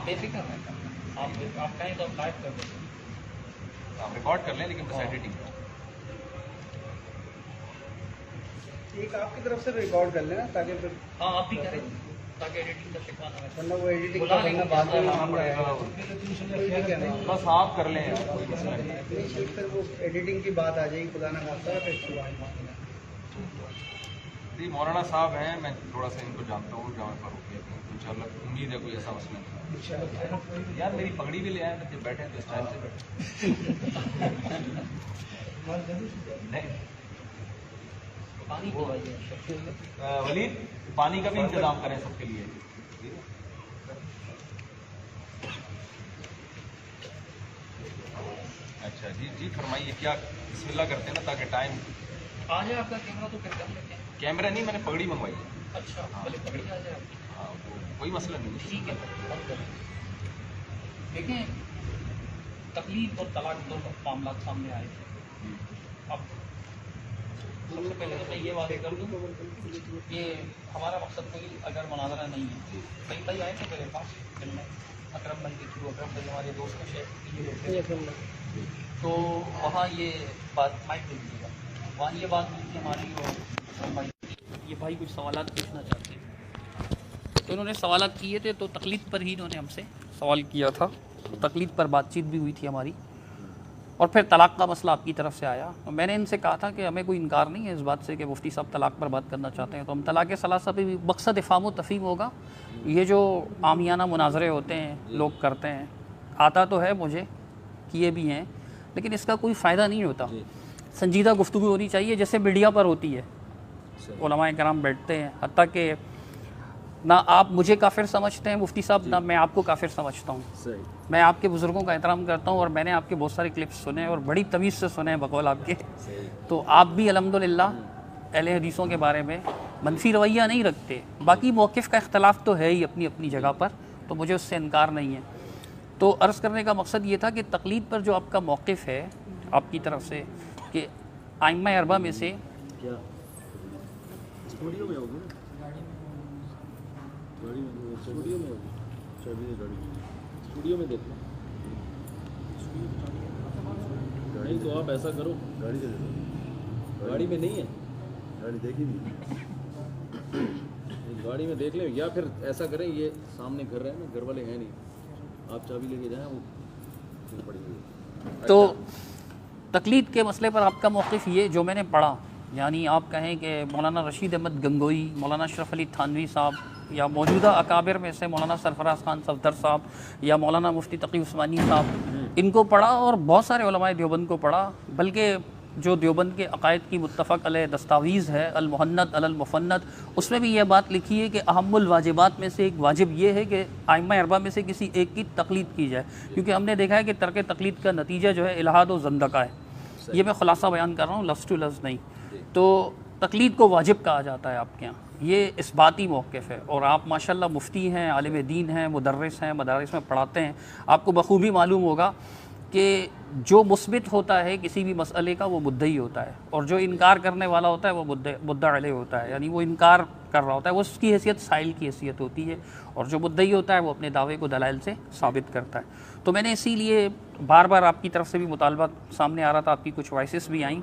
آپ بے فکر رہیں آپ کہیں تو لائف کر دیں، آپ ریکارڈ کر لیں لیکن بس ایڈیٹنگ ایک آپ کی طرف سے ریکارڈ کر لینا تاکہ پھر ہاں آپ بھی کریں تاکہ ایڈیٹنگ کا شکار نہ رہیں۔ ورنہ وہ ایڈیٹنگ کا بننا بعد میں بس آپ کر لیں یار، کوئی مسئلہ نہیں۔ پھر وہ ایڈیٹنگ کی بات آ جائے گی، خدا نہ خاصہ پھر اس کے بعد جی مولانا صاحب ہیں، میں تھوڑا سا ان کو جانتا ہوں جہاں پر ہوتے ہیں، انشاءاللہ امید ہے کوئی ایسا مسئلہ نہیں۔ یار میری پگڑی بھی لے آئے نا، جب بیٹھے تو اس ٹائم سے بیٹھے نہیں پانی پلائیے۔ ولید پانی کا بھی انتظام کریں سب کے لیے۔ اچھا جی جی فرمائیے، کیا بسم اللہ کرتے ہیں نا تاکہ ٹائم آ جائے آپ کا کیمرہ تو پھر کر لیتے ہیں۔ کیمرہ نہیں، میں نے پگڑی منگوائی ہے۔ اچھا پہلے پکڑی آ جائے آپ کی۔ ہاں کوئی مسئلہ نہیں ہے۔ ٹھیک ہے بند کریں۔ دیکھیں تکلیف اور طلاق دو معاملات سامنے آئے تھے۔ اب سب سے پہلے تو میں یہ واضح کر دوں کہ ہمارا مقصد کوئی اگر مناظرہ نہیں ہے۔ کئی بھائی آئے تھے میرے پاس ملنے، اکرم بھائی کے تھرو، اکرم بھائی ہمارے دوست ہیں، شیخ یہ لوگ تھے، تو وہاں یہ بات مائک دے دیجیے گا، وہاں یہ بات ہوئی کہ ہماری یہ بھائی کچھ سوالات پوچھنا چاہتے ہیں، تو انہوں نے سوالات کیے تھے، تو تقلید پر ہی انہوں نے ہم سے سوال کیا تھا، تقلید پر بات چیت بھی ہوئی تھی ہماری، اور پھر طلاق کا مسئلہ آپ کی طرف سے آیا۔ میں نے ان سے کہا تھا کہ ہمیں کوئی انکار نہیں ہے اس بات سے کہ مفتی صاحب طلاق پر بات کرنا چاہتے ہیں، تو ہم طلاق ثلاثہ پہ بھی مقصد افہام و تفہیم ہوگا۔ یہ جو عامیانہ مناظرے ہوتے ہیں لوگ کرتے ہیں، آتا تو ہے مجھے، کیے بھی ہیں، لیکن اس کا کوئی فائدہ نہیں ہوتا۔ سنجیدہ گفتگو ہونی چاہیے جیسے میڈیا پر ہوتی ہے، علماء کرام بیٹھتے ہیں، حتیٰ کہ نہ آپ مجھے کافر سمجھتے ہیں مفتی صاحب، نہ میں آپ کو کافر سمجھتا ہوں۔ میں آپ کے بزرگوں کا احترام کرتا ہوں، اور میں نے آپ کے بہت سارے کلپس سنے اور بڑی تمیز سے سنے ہیں بقول آپ کے، تو آپ بھی الحمدللہ اہل حدیثوں کے بارے میں منفی رویہ نہیں رکھتے۔ باقی موقف کا اختلاف تو ہے ہی اپنی اپنی جگہ پر، تو مجھے اس سے انکار نہیں ہے۔ تو عرض کرنے کا مقصد یہ تھا کہ تقلید پر جو آپ کا موقف ہے آپ کی طرف سے، کہ ائمہ اربعہ میں سے اسٹوڈیو میں ہوگی نا، اسٹوڈیو میں ہوگی، اسٹوڈیو میں دیکھنا۔ نہیں تو آپ ایسا کرو، گاڑی سے گاڑی میں نہیں ہے، گاڑی دیکھی نہیں، گاڑی میں دیکھ لیں، یا پھر ایسا کریں یہ سامنے گھر ہے نا، گھر والے ہیں نہیں، آپ چابی لے کے جائیں، وہ پڑی ہوئی۔ تو تقلید کے مسئلے پر آپ کا موقف یہ جو میں نے پڑھا، یعنی آپ کہیں کہ مولانا رشید احمد گنگوئی، مولانا اشرف علی تھانوی صاحب، یا موجودہ اکابر میں سے مولانا سرفراز خان صفدر صاحب، یا مولانا مفتی تقی عثمانی صاحب، ان کو پڑھا، اور بہت سارے علماء دیوبند کو پڑھا، بلکہ جو دیوبند کے عقائد کی متفق علیہ دستاویز ہے المحند علی المفند، اس میں بھی یہ بات لکھی ہے کہ اہم الواجبات میں سے ایک واجب یہ ہے کہ ائمہ اربعہ میں سے کسی ایک کی تقلید کی جائے، کیونکہ ہم نے دیکھا ہے کہ ترک تقلید کا نتیجہ جو ہے الحاد و زندقہ ہے۔ یہ میں خلاصہ بیان کر رہا ہوں، لفظ ٹو لفظ نہیں۔ تو تقلید کو واجب کہا جاتا ہے آپ کے یہاں، یہ اس باتی موقف ہے، اور آپ ماشاءاللہ مفتی ہیں، عالم دین ہیں، مدرس ہیں، مدارس میں پڑھاتے ہیں، آپ کو بخوبی معلوم ہوگا کہ جو مثبت ہوتا ہے کسی بھی مسئلے کا وہ مدعی ہوتا ہے، اور جو انکار کرنے والا ہوتا ہے وہ مدعی علیہ ہوتا ہے، یعنی وہ انکار کر رہا ہوتا ہے، وہ اس کی حیثیت سائل کی حیثیت ہوتی ہے، اور جو مدعی ہوتا ہے وہ اپنے دعوے کو دلائل سے ثابت کرتا ہے۔ تو میں نے اسی لیے بار بار آپ کی طرف سے بھی مطالبہ سامنے آ رہا تھا، آپ کی کچھ وائسز بھی آئیں،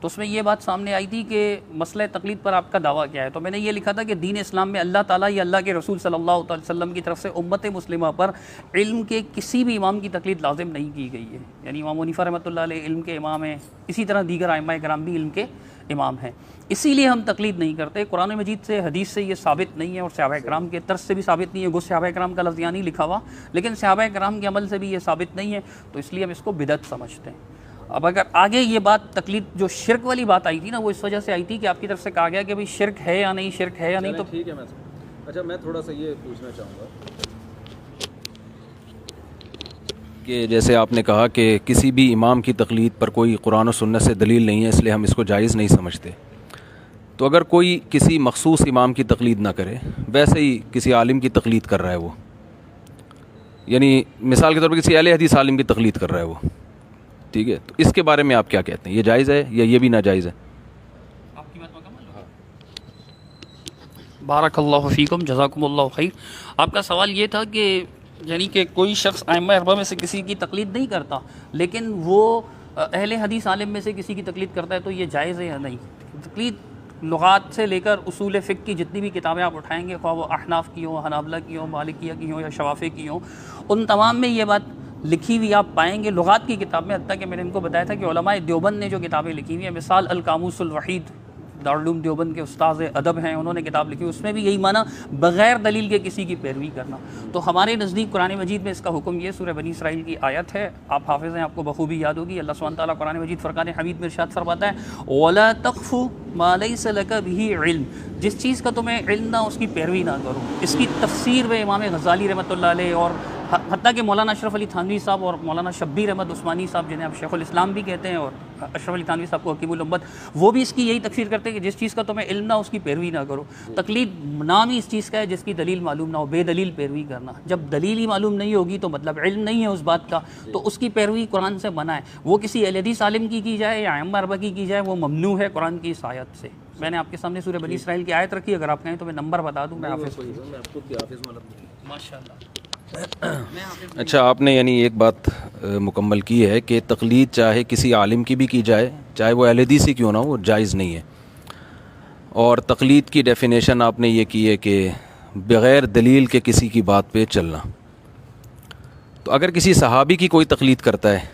تو اس میں یہ بات سامنے آئی تھی کہ مسئلہ تقلید پر آپ کا دعویٰ کیا ہے، تو میں نے یہ لکھا تھا کہ دین اسلام میں اللہ تعالیٰ یا اللہ کے رسول صلی اللہ علیہ وسلم کی طرف سے امت مسلمہ پر علم کے کسی بھی امام کی تقلید لازم نہیں کی گئی ہے، یعنی امام حنیفہ رحمۃ اللہ علیہ علم کے امام ہیں، اسی طرح دیگر ائمہ کرام بھی علم کے امام ہیں، اسی لیے ہم تقلید نہیں کرتے۔ قرآن مجید سے حدیث سے یہ ثابت نہیں ہے، اور صحابہ کرام کے طرز سے بھی ثابت نہیں ہے، گو صحابہ کرام کا لفظ یہاں نہیں لکھا ہوا، لیکن صحابہ کرام کے عمل سے بھی یہ ثابت نہیں ہے، تو اس لیے ہم اس کو بدعت سمجھتے ہیں۔ اب اگر آگے یہ بات تقلید جو شرک والی بات آئی تھی نا، وہ اس وجہ سے آئی تھی کہ آپ کی طرف سے کہا گیا کہ بھئی شرک ہے یا نہیں، شرک ہے یا نہیں، تو ٹھیک ہے اچھا میں تھوڑا سا یہ پوچھنا چاہوں گا کہ جیسے آپ نے کہا کہ کسی بھی امام کی تقلید پر کوئی قرآن و سنت سے دلیل نہیں ہے، اس لیے ہم اس کو جائز نہیں سمجھتے، تو اگر کوئی کسی مخصوص امام کی تقلید نہ کرے، ویسے ہی کسی عالم کی تقلید کر رہا ہے وہ، یعنی مثال کے طور پر کسی اہل حدیث عالم کی تقلید کر رہا ہے وہ، ٹھیک ہے، تو اس کے بارے میں آپ کیا کہتے ہیں، یہ جائز ہے یا یہ بھی ناجائز ہے؟ آپ کی بات مکمل ہو؟ بارک اللہ فیکم، جزاکم اللہ خیر۔ آپ کا سوال یہ تھا کہ یعنی کہ کوئی شخص ائمہ اربعہ میں سے کسی کی تقلید نہیں کرتا لیکن وہ اہل حدیث عالم میں سے کسی کی تقلید کرتا ہے تو یہ جائز ہے یا نہیں؟ تقلید لغات سے لے کر اصول فقہ کی جتنی بھی کتابیں آپ اٹھائیں گے، خواہ وہ احناف کی ہوں، حنابلہ کی ہوں، مالکیہ کی ہوں یا شوافی کی ہوں، ان تمام میں یہ بات لکھی ہوئی آپ پائیں گے لغات کی کتاب میں. حتیٰ کہ میں نے ان کو بتایا تھا کہ علماء دیوبند نے جو کتابیں لکھی ہوئی ہیں، مثال القاموس الوحید، دارالعلوم دیوبند کے استاذ ادب ہیں، انہوں نے کتاب لکھی، اس میں بھی یہی معنی بغیر دلیل کے کسی کی پیروی کرنا. تو ہمارے نزدیک قرآن مجید میں اس کا حکم یہ سورہ بنی اسرائیل کی آیت ہے، آپ حافظ ہیں، آپ کو بخوبی یاد ہوگی. اللہ سبحانہ تعالیٰ قرآن مجید فرقان حمید میں ارشاد فرماتا ہے وَلَا تَقْفُ مَا لَيْسَ لَكَ بِهِ عِلْم، جس چیز کا تمہیں علم نہ اس کی پیروی نہ کرو. اس کی تفسیر میں امام غزالی رحمۃ اللہ علیہ اور حتیٰ کہ مولانا اشرف علی تھانوی صاحب اور مولانا شبیر احمد عثمانی صاحب جنہیں آپ شیخ الاسلام بھی کہتے ہیں، اور اشرف علی تھانوی صاحب کو حکیم الامت، وہ بھی اس کی یہی تفسیر کرتے ہیں کہ جس چیز کا تمہیں علم نہ اس کی پیروی نہ کرو. تقلید نام ہی اس چیز کا ہے جس کی دلیل معلوم نہ ہو، بے دلیل پیروی کرنا. جب دلیل ہی معلوم نہیں ہوگی تو مطلب علم نہیں ہے اس بات کا، تو اس کی پیروی قرآن سے منع ہے. وہ کسی اہل حدیث عالم کی جائے یا ائمہ اربعہ کی جائے، وہ ممنوع ہے قرآن کی اس آیت سے. میں نے آپ کے سامنے سورہ بنی اسرائیل کی آیت رکھی، اگر آپ کہیں تو میں نمبر بتا دوں. میں حافظ ماشاء اللہ. اچھا، آپ نے یعنی ایک بات مکمل کی ہے کہ تقلید چاہے کسی عالم کی بھی کی جائے، چاہے وہ اہل حدیث ہی کیوں نہ ہو، وہ جائز نہیں ہے. اور تقلید کی ڈیفینیشن آپ نے یہ کی ہے کہ بغیر دلیل کے کسی کی بات پہ چلنا. تو اگر کسی صحابی کی کوئی تقلید کرتا ہے،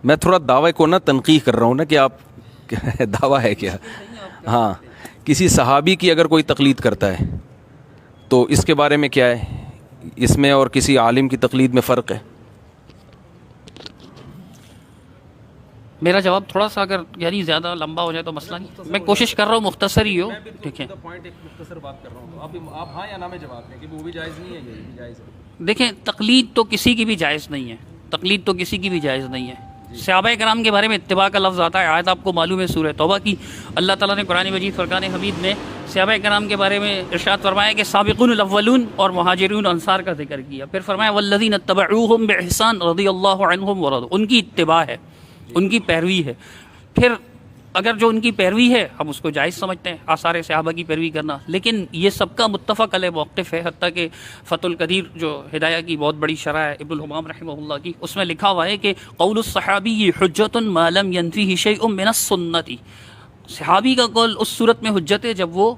میں تھوڑا دعوے کو تنقیح کر رہا ہوں کہ آپ دعویٰ ہے کیا، ہاں، کسی صحابی کی اگر کوئی تقلید کرتا ہے تو اس کے بارے میں کیا ہے؟ اس میں اور کسی عالم کی تقلید میں فرق ہے؟ میرا جواب تھوڑا سا اگر یعنی زیادہ لمبا ہو جائے تو مسئلہ نہیں، میں کوشش کر رہا ہوں مختصر ہی ہو. ٹھیک ہے، پوائنٹ ایک مختصر بات کر رہا ہوں، آپ ہاں یا نہ میں جواب دیں کہ وہ بھی جائز نہیں ہے، یہ بھی جائز ہے. دیکھیں، تقلید تو کسی کی بھی جائز نہیں ہے، تقلید تو کسی کی بھی جائز نہیں ہے. صحابہ کرام کے بارے میں اتباع کا لفظ آتا ہے، آیت آپ کو معلوم ہے سورہ توبہ کی. اللہ تعالیٰ نے قرآن مجید فرقان حمید میں صحابہ کرام کے بارے میں ارشاد فرمایا کہ سابقون الاولون اور مہاجرون انصار کا ذکر کیا. پھر فرمایا والذین اتبعوہم بإحسان رضی اللہ عنہم ورضوا، ان کی اتباع ہے، ان کی پیروی ہے. پھر اگر جو ان کی پیروی ہے ہم اس کو جائز سمجھتے ہیں، آثار صحابہ کی پیروی کرنا، لیکن یہ سب کا متفق علیہ موقف ہے. حتیٰ کہ فتح القدیر جو ہدایہ کی بہت بڑی شرح ہے ابن الحمام رحمہ اللہ کی، اس میں لکھا ہوا ہے کہ قول الصحابی حجت ما لم ينفیہ شیء من السنت، صحابی کا قول اس صورت میں حجت ہے جب وہ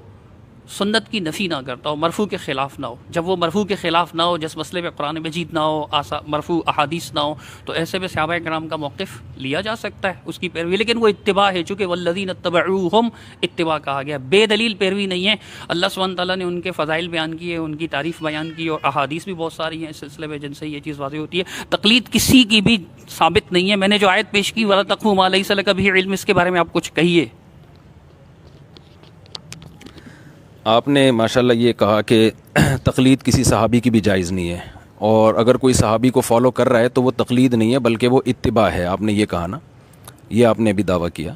سنت کی نفی نہ کرتا ہو، مرفوع کے خلاف نہ ہو. جب وہ مرفوع کے خلاف نہ ہو، جس مسئلے پہ قرآن مجید نہ ہو، مرفوع احادیث نہ ہو، تو ایسے میں صحابہ کرام کا موقف لیا جا سکتا ہے، اس کی پیروی. لیکن وہ اتباع ہے، چونکہ والذین اتبعوہم اتباع کہا گیا، بے دلیل پیروی نہیں ہے. اللہ سبحانہ تعالیٰ نے ان کے فضائل بیان کیے، ان کی تعریف بیان کی، اور احادیث بھی بہت ساری ہیں اس سلسلے میں جن سے یہ چیز واضح ہوتی ہے. تقلید کسی کی بھی ثابت نہیں ہے. میں نے جو آیت پیش کی وَلَا تَقْفُ مَا لَيْسَ لَكَ بِهِ عِلْمٌ، اس کے بارے میں آپ کچھ کہیے. آپ نے ماشاءاللہ یہ کہا کہ تقلید کسی صحابی کی بھی جائز نہیں ہے، اور اگر کوئی صحابی کو فالو کر رہا ہے تو وہ تقلید نہیں ہے بلکہ وہ اتباع ہے. آپ نے یہ کہا نا، یہ آپ نے بھی دعویٰ کیا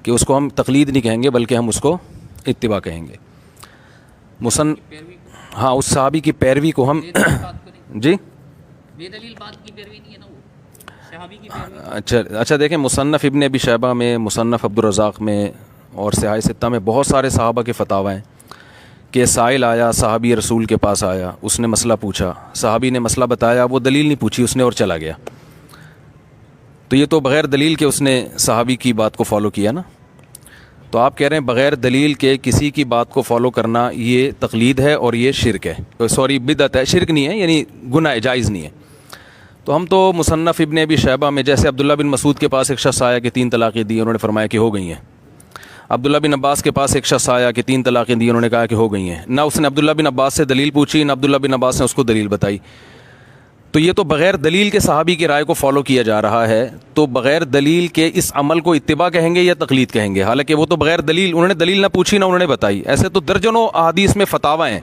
کہ اس کو ہم تقلید نہیں کہیں گے بلکہ ہم اس کو اتباع کہیں گے. ہاں، اس صحابی کی پیروی کو ہم جی بے دلیل بات کی پیروی نہیں ہے نا، وہ صحابی کی پیروی. اچھا دیکھیں، مصنف ابن ابی شیبہ میں، مصنف عبدالرزاق میں اور صحاح ستہ میں بہت سارے صحابہ کے فتاوی ہیں کہ سائل آیا، صحابی رسول کے پاس آیا، اس نے مسئلہ پوچھا، صحابی نے مسئلہ بتایا، وہ دلیل نہیں پوچھی اس نے اور چلا گیا. تو یہ تو بغیر دلیل کے اس نے صحابی کی بات کو فالو کیا نا. تو آپ کہہ رہے ہیں بغیر دلیل کے کسی کی بات کو فالو کرنا یہ تقلید ہے اور یہ شرک ہے، سوری بدعت ہے، شرک نہیں ہے، یعنی گناہ جائز نہیں ہے. تو ہم تو مصنف ابن ابی شیبہ میں جیسے عبداللہ بن مسعود کے پاس ایک شخص آیا کہ 3 طلاقیں دی، انہوں نے فرمایا کہ ہو گئی ہیں. عبداللہ بن عباس کے پاس ایک شخص آیا کہ 3 طلاقیں دی، انہوں نے کہا کہ ہو گئی ہیں. نہ اس نے عبداللہ بن عباس سے دلیل پوچھی، نہ عبداللہ بن عباس نے اس کو دلیل بتائی. تو یہ تو بغیر دلیل کے صحابی کی رائے کو فالو کیا جا رہا ہے. تو بغیر دلیل کے اس عمل کو اتباع کہیں گے یا تقلید کہیں گے؟ حالانکہ وہ تو بغیر دلیل، انہوں نے دلیل نہ پوچھی نہ انہوں نے بتائی. ایسے تو درجنوں احادیث میں فتاوی ہیں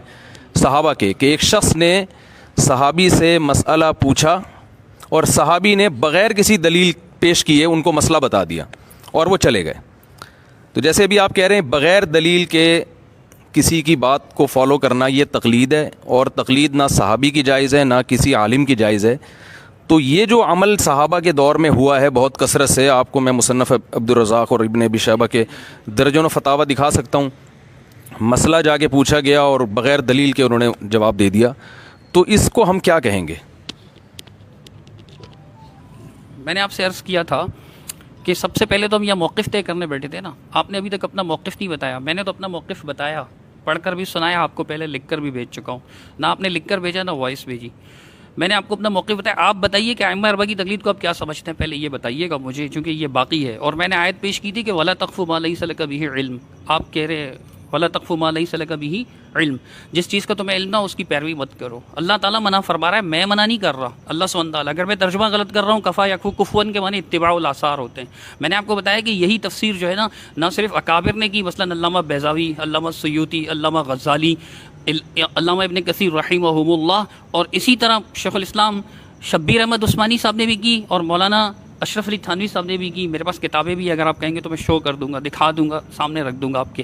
صحابہ کے کہ ایک شخص نے صحابی سے مسئلہ پوچھا اور صحابی نے بغیر کسی دلیل پیش کیے ان کو مسئلہ بتا دیا اور وہ چلے گئے. تو جیسے بھی آپ کہہ رہے ہیں بغیر دلیل کے کسی کی بات کو فالو کرنا یہ تقلید ہے، اور تقلید نہ صحابی کی جائز ہے نہ کسی عالم کی جائز ہے. تو یہ جو عمل صحابہ کے دور میں ہوا ہے بہت کثرت سے، آپ کو میں مصنف عبدالرزاق اور ابن ابی شیبہ کے درجنوں فتاوی دکھا سکتا ہوں. مسئلہ جا کے پوچھا گیا اور بغیر دلیل کے انہوں نے جواب دے دیا. تو اس کو ہم کیا کہیں گے؟ میں نے آپ سے عرض کیا تھا کہ سب سے پہلے تو ہم یہاں موقف طے کرنے بیٹھے تھے نا. آپ نے ابھی تک اپنا موقف نہیں بتایا. میں نے تو اپنا موقف بتایا, پڑھ کر بھی سنایا آپ کو, پہلے لکھ کر بھی بھیج چکا ہوں. نہ آپ نے لکھ کر بھیجا نہ وائس بھیجی. میں نے آپ کو اپنا موقف بتایا. آپ بتائیے کہ ائمہ اربعہ کی تقلید کو آپ کیا سمجھتے ہیں, پہلے یہ بتائیے گا مجھے, چونکہ یہ باقی ہے. اور میں نے آیت پیش کی تھی کہ وَلَا تَقْفُ مَا لَيْسَ لَكَ بِهِ عِلْم. آپ کہہ رہے وَلَا تَقْفُ مَا لَيْسَ لَكَ بِهِ عِلْم, جس چیز کا تمہیں علم نہ اس کی پیروی مت کرو. اللہ تعالیٰ منع فرما رہا ہے, میں منع نہیں کر رہا. اللہ سبحانہ تعالیٰ, اگر میں ترجمہ غلط کر رہا ہوں, کفا یکفو کفون کے معنی اتباع الاثار ہوتے ہیں. میں نے آپ کو بتایا کہ یہی تفسیر جو ہے نا, نہ صرف اکابر نے کی, مثلا علامہ بیضاوی, علامہ سیوطی, علامہ غزالی, علامہ ابن کثیر رحمہم اللہ, اور اسی طرح شیخ الاسلام شبیر احمد عثمانی صاحب نے بھی کی, اور مولانا اشرف علی تھانوی صاحب نے بھی کی. میرے پاس کتابیں بھی, اگر آپ کہیں گے تو میں شو کر دوں گا, دکھا دوں گا, سامنے رکھ دوں گا آپ کے.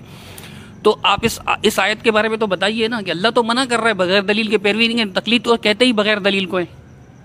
تو آپ اس آیت کے بارے میں تو بتائیے نا کہ اللہ تو منع کر رہا ہے بغیر دلیل کے پیروی نہیں ہے. تقلید تو کہتے ہی بغیر دلیل کو ہے,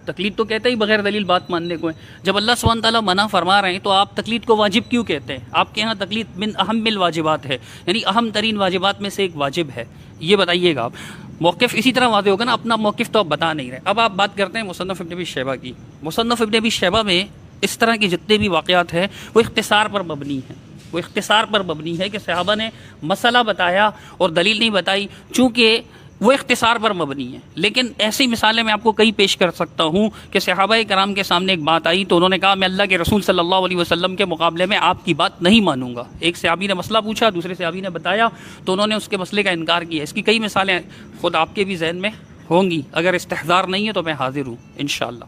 تقلید تو کہتے ہی بغیر دلیل بات ماننے کو ہے. جب اللہ سبحانہ تعالیٰ منع فرما رہے ہیں تو آپ تقلید کو واجب کیوں کہتے ہیں؟ آپ کے یہاں تقلید من اہم الواجبات ہے, یعنی اہم ترین واجبات میں سے ایک واجب ہے. یہ بتائیے گا آپ. موقف اسی طرح واضح ہوگا نا, اپنا موقف تو آپ بتا نہیں رہے. اب آپ بات کرتے ہیں مصنف ابن ابی شیبہ کی. مصنف ابن ابی شیبہ میں اس طرح کے جتنے بھی واقعات ہیں وہ اختصار پر مبنی ہیں. وہ اختصار پر مبنی ہے کہ صحابہ نے مسئلہ بتایا اور دلیل نہیں بتائی, چونکہ وہ اختصار پر مبنی ہے. لیکن ایسی مثالیں میں آپ کو کئی پیش کر سکتا ہوں کہ صحابہ کرام کے سامنے ایک بات آئی تو انہوں نے کہا میں اللہ کے رسول صلی اللہ علیہ وسلم کے مقابلے میں آپ کی بات نہیں مانوں گا. ایک صحابی نے مسئلہ پوچھا, دوسرے صحابی نے بتایا تو انہوں نے اس کے مسئلے کا انکار کیا. اس کی کئی مثالیں خود آپ کے بھی ذہن میں ہوں گی. اگر استحضار نہیں ہے تو میں حاضر ہوں انشاءاللہ.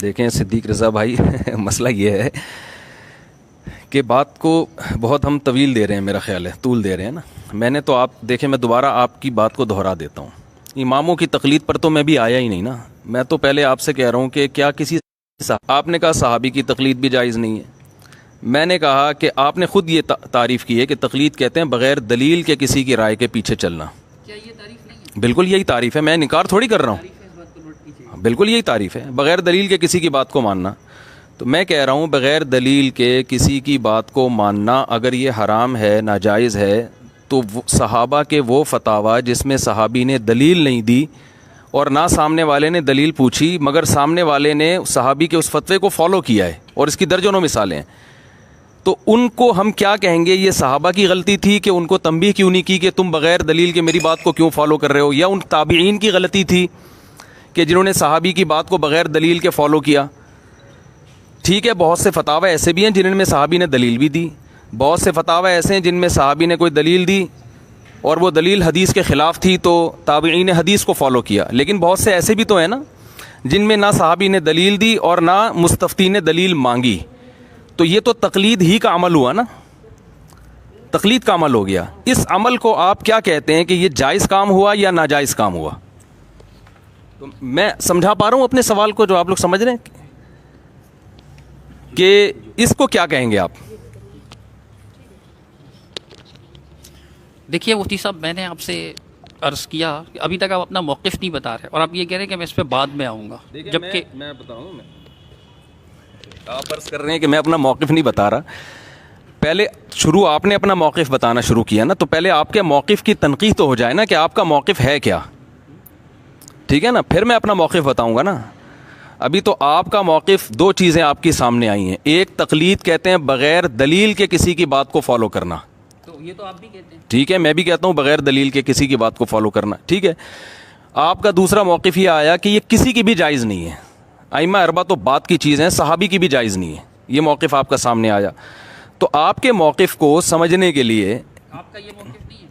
دیکھیں صدیق رضا بھائی, مسئلہ یہ ہے کہ بات کو بہت ہم طویل دے رہے ہیں, میرا خیال ہے طول دے رہے ہیں نا. میں نے تو آپ دیکھیں, میں دوبارہ آپ کی بات کو دہرا دیتا ہوں. اماموں کی تقلید پر تو میں بھی آیا ہی نہیں نا. میں تو پہلے آپ سے کہہ رہا ہوں کہ کیا کسی, آپ نے کہا صحابی کی تقلید بھی جائز نہیں ہے. میں نے کہا کہ آپ نے خود یہ تعریف کی ہے کہ تقلید کہتے ہیں بغیر دلیل کے کسی کی رائے کے پیچھے چلنا. کیا یہ تعریف نہیں ہے؟ بالکل یہی تعریف ہے, میں انکار تھوڑی کر رہا ہوں. بالکل یہی تعریف ہے, بغیر دلیل کے کسی کی بات کو ماننا. تو میں کہہ رہا ہوں بغیر دلیل کے کسی کی بات کو ماننا اگر یہ حرام ہے, ناجائز ہے, تو صحابہ کے وہ فتاویٰ جس میں صحابی نے دلیل نہیں دی اور نہ سامنے والے نے دلیل پوچھی مگر سامنے والے نے صحابی کے اس فتوے کو فالو کیا ہے, اور اس کی درجنوں مثالیں ہیں, تو ان کو ہم کیا کہیں گے؟ یہ صحابہ کی غلطی تھی کہ ان کو تنبیہ کیوں نہیں کی کہ تم بغیر دلیل کے میری بات کو کیوں فالو کر رہے ہو, یا ان تابعین کی غلطی تھی کہ جنہوں نے صحابی کی بات کو بغیر دلیل کے فالو کیا. ٹھیک ہے, بہت سے فتاوی ایسے بھی ہیں جن میں صحابی نے دلیل بھی دی, بہت سے فتاوی ایسے ہیں جن میں صحابی نے کوئی دلیل دی اور وہ دلیل حدیث کے خلاف تھی تو تابعین نے حدیث کو فالو کیا. لیکن بہت سے ایسے بھی تو ہیں نا جن میں نہ صحابی نے دلیل دی اور نہ مستفتی نے دلیل مانگی. تو یہ تو تقلید ہی کا عمل ہوا نا, تقلید کا عمل ہو گیا. اس عمل کو آپ کیا کہتے ہیں کہ یہ جائز کام ہوا یا ناجائز کام ہوا؟ تو میں سمجھا پا رہا ہوں اپنے سوال کو جو آپ لوگ سمجھ رہے ہیں کہ اس کو کیا کہیں گے آپ؟ دیکھیے مفتی صاحب, میں نے آپ سے عرض کیا کہ ابھی تک آپ اپنا موقف نہیں بتا رہے, اور آپ یہ کہہ رہے ہیں کہ میں اس پہ بعد میں آؤں گا. جبکہ میں بتاؤں, آپ عرض کر رہے ہیں کہ میں اپنا موقف نہیں بتا رہا. پہلے شروع آپ نے اپنا موقف بتانا شروع کیا نا, تو پہلے آپ کے موقف کی تنقید تو ہو جائے نا کہ آپ کا موقف ہے کیا. ٹھیک ہے نا, پھر میں اپنا موقف بتاؤں گا نا. ابھی تو آپ کا موقف دو چیزیں آپ کی سامنے آئی ہیں. ایک تقلید کہتے ہیں بغیر دلیل کے کسی کی بات کو فالو کرنا, تو یہ تو آپ بھی کہتے ہیں. ٹھیک ہے, میں بھی کہتا ہوں بغیر دلیل کے کسی کی بات کو فالو کرنا. ٹھیک ہے, آپ کا دوسرا موقف یہ آیا کہ یہ کسی کی بھی جائز نہیں ہے. ائمہ اربعہ تو بات کی چیز ہیں, صحابی کی بھی جائز نہیں ہے. یہ موقف آپ کا سامنے آیا. تو آپ کے موقف کو سمجھنے کے لیے, آپ کا یہ موقف نہیں ہے.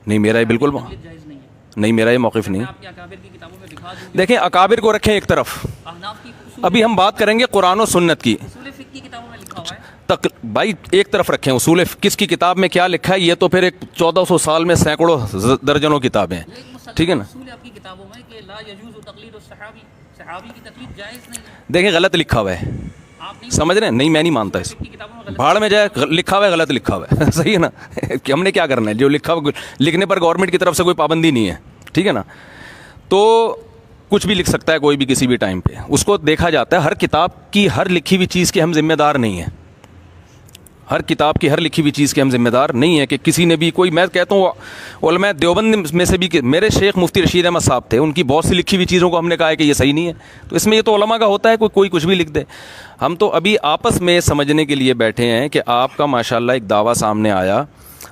نہیں میرا یہ بالکل جائز نہیں ہے. نہیں میرا یہ موقف نہیں. آپ کے اکابر کی کتابوں میں دکھا دوں. دیکھیں اکابر کو رکھیں ایک طرف, احناف کی ابھی ہم بات کریں گے قرآن و سنت کی. اصول فقہ کی کتابوں میں لکھا ہوا ہے. بھائی ایک طرف رکھیں, اصول کس کی کتاب میں کیا لکھا ہے یہ تو پھر ایک 1400 سال میں سینکڑوں درجنوں کتابیں ہیں. ٹھیک ہے نا, اصول آپ کی کتابوں میں کہ لا یجوز تقلید الصحابی, صحابی کی تقلید جائز نہیں ہے. دیکھیں غلط لکھا ہوا ہے, سمجھ رہے ہیں؟ نہیں میں نہیں مانتا اس, بھاڑ میں جائے, لکھا ہوا ہے غلط لکھا ہوا ہے. صحیح ہے نا, کہ ہم نے کیا کرنا ہے, جو لکھا ہوا لکھنے پر گورنمنٹ کی طرف سے کوئی پابندی نہیں ہے. ٹھیک ہے نا, تو کچھ بھی لکھ سکتا ہے کوئی بھی کسی بھی ٹائم پہ, اس کو دیکھا جاتا ہے. ہر کتاب کی ہر لکھی ہوئی چیز کے ہم ذمہ دار نہیں ہیں. ہر کتاب کی ہر لکھی ہوئی چیز کے ہم ذمہ دار نہیں ہیں کہ کسی نے بھی کوئی، میں کہتا ہوں علماء دیوبند میں سے بھی کہ میرے شیخ مفتی رشید احمد صاحب تھے، ان کی بہت سی لکھی ہوئی چیزوں کو ہم نے کہا ہے کہ یہ صحیح نہیں ہے، تو اس میں یہ تو علماء کا ہوتا ہے کوئی کچھ بھی لکھ دے. ہم تو ابھی آپس میں سمجھنے کے لیے بیٹھے ہیں کہ آپ کا ماشاءاللہ ایک دعویٰ سامنے آیا،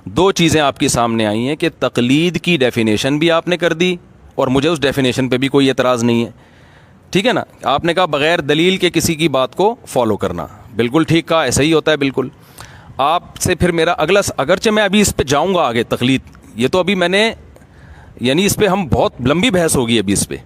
دو چیزیں آپ کی سامنے آئی ہیں کہ تقلید کی ڈیفینیشن بھی آپ نے کر دی اور مجھے اس ڈیفینیشن پہ بھی کوئی اعتراض نہیں ہے، ٹھیک ہے نا. آپ نے کہا بغیر دلیل کے کسی کی بات کو فالو کرنا، بالکل ٹھیک کہا، ایسا ہی ہوتا ہے بالکل. آپ سے پھر میرا اگلا، اگرچہ میں ابھی اس پہ جاؤں گا آگے، تقلید یہ تو ابھی میں نے، یعنی اس پہ ہم بہت لمبی بحث ہوگی ابھی اس پہ،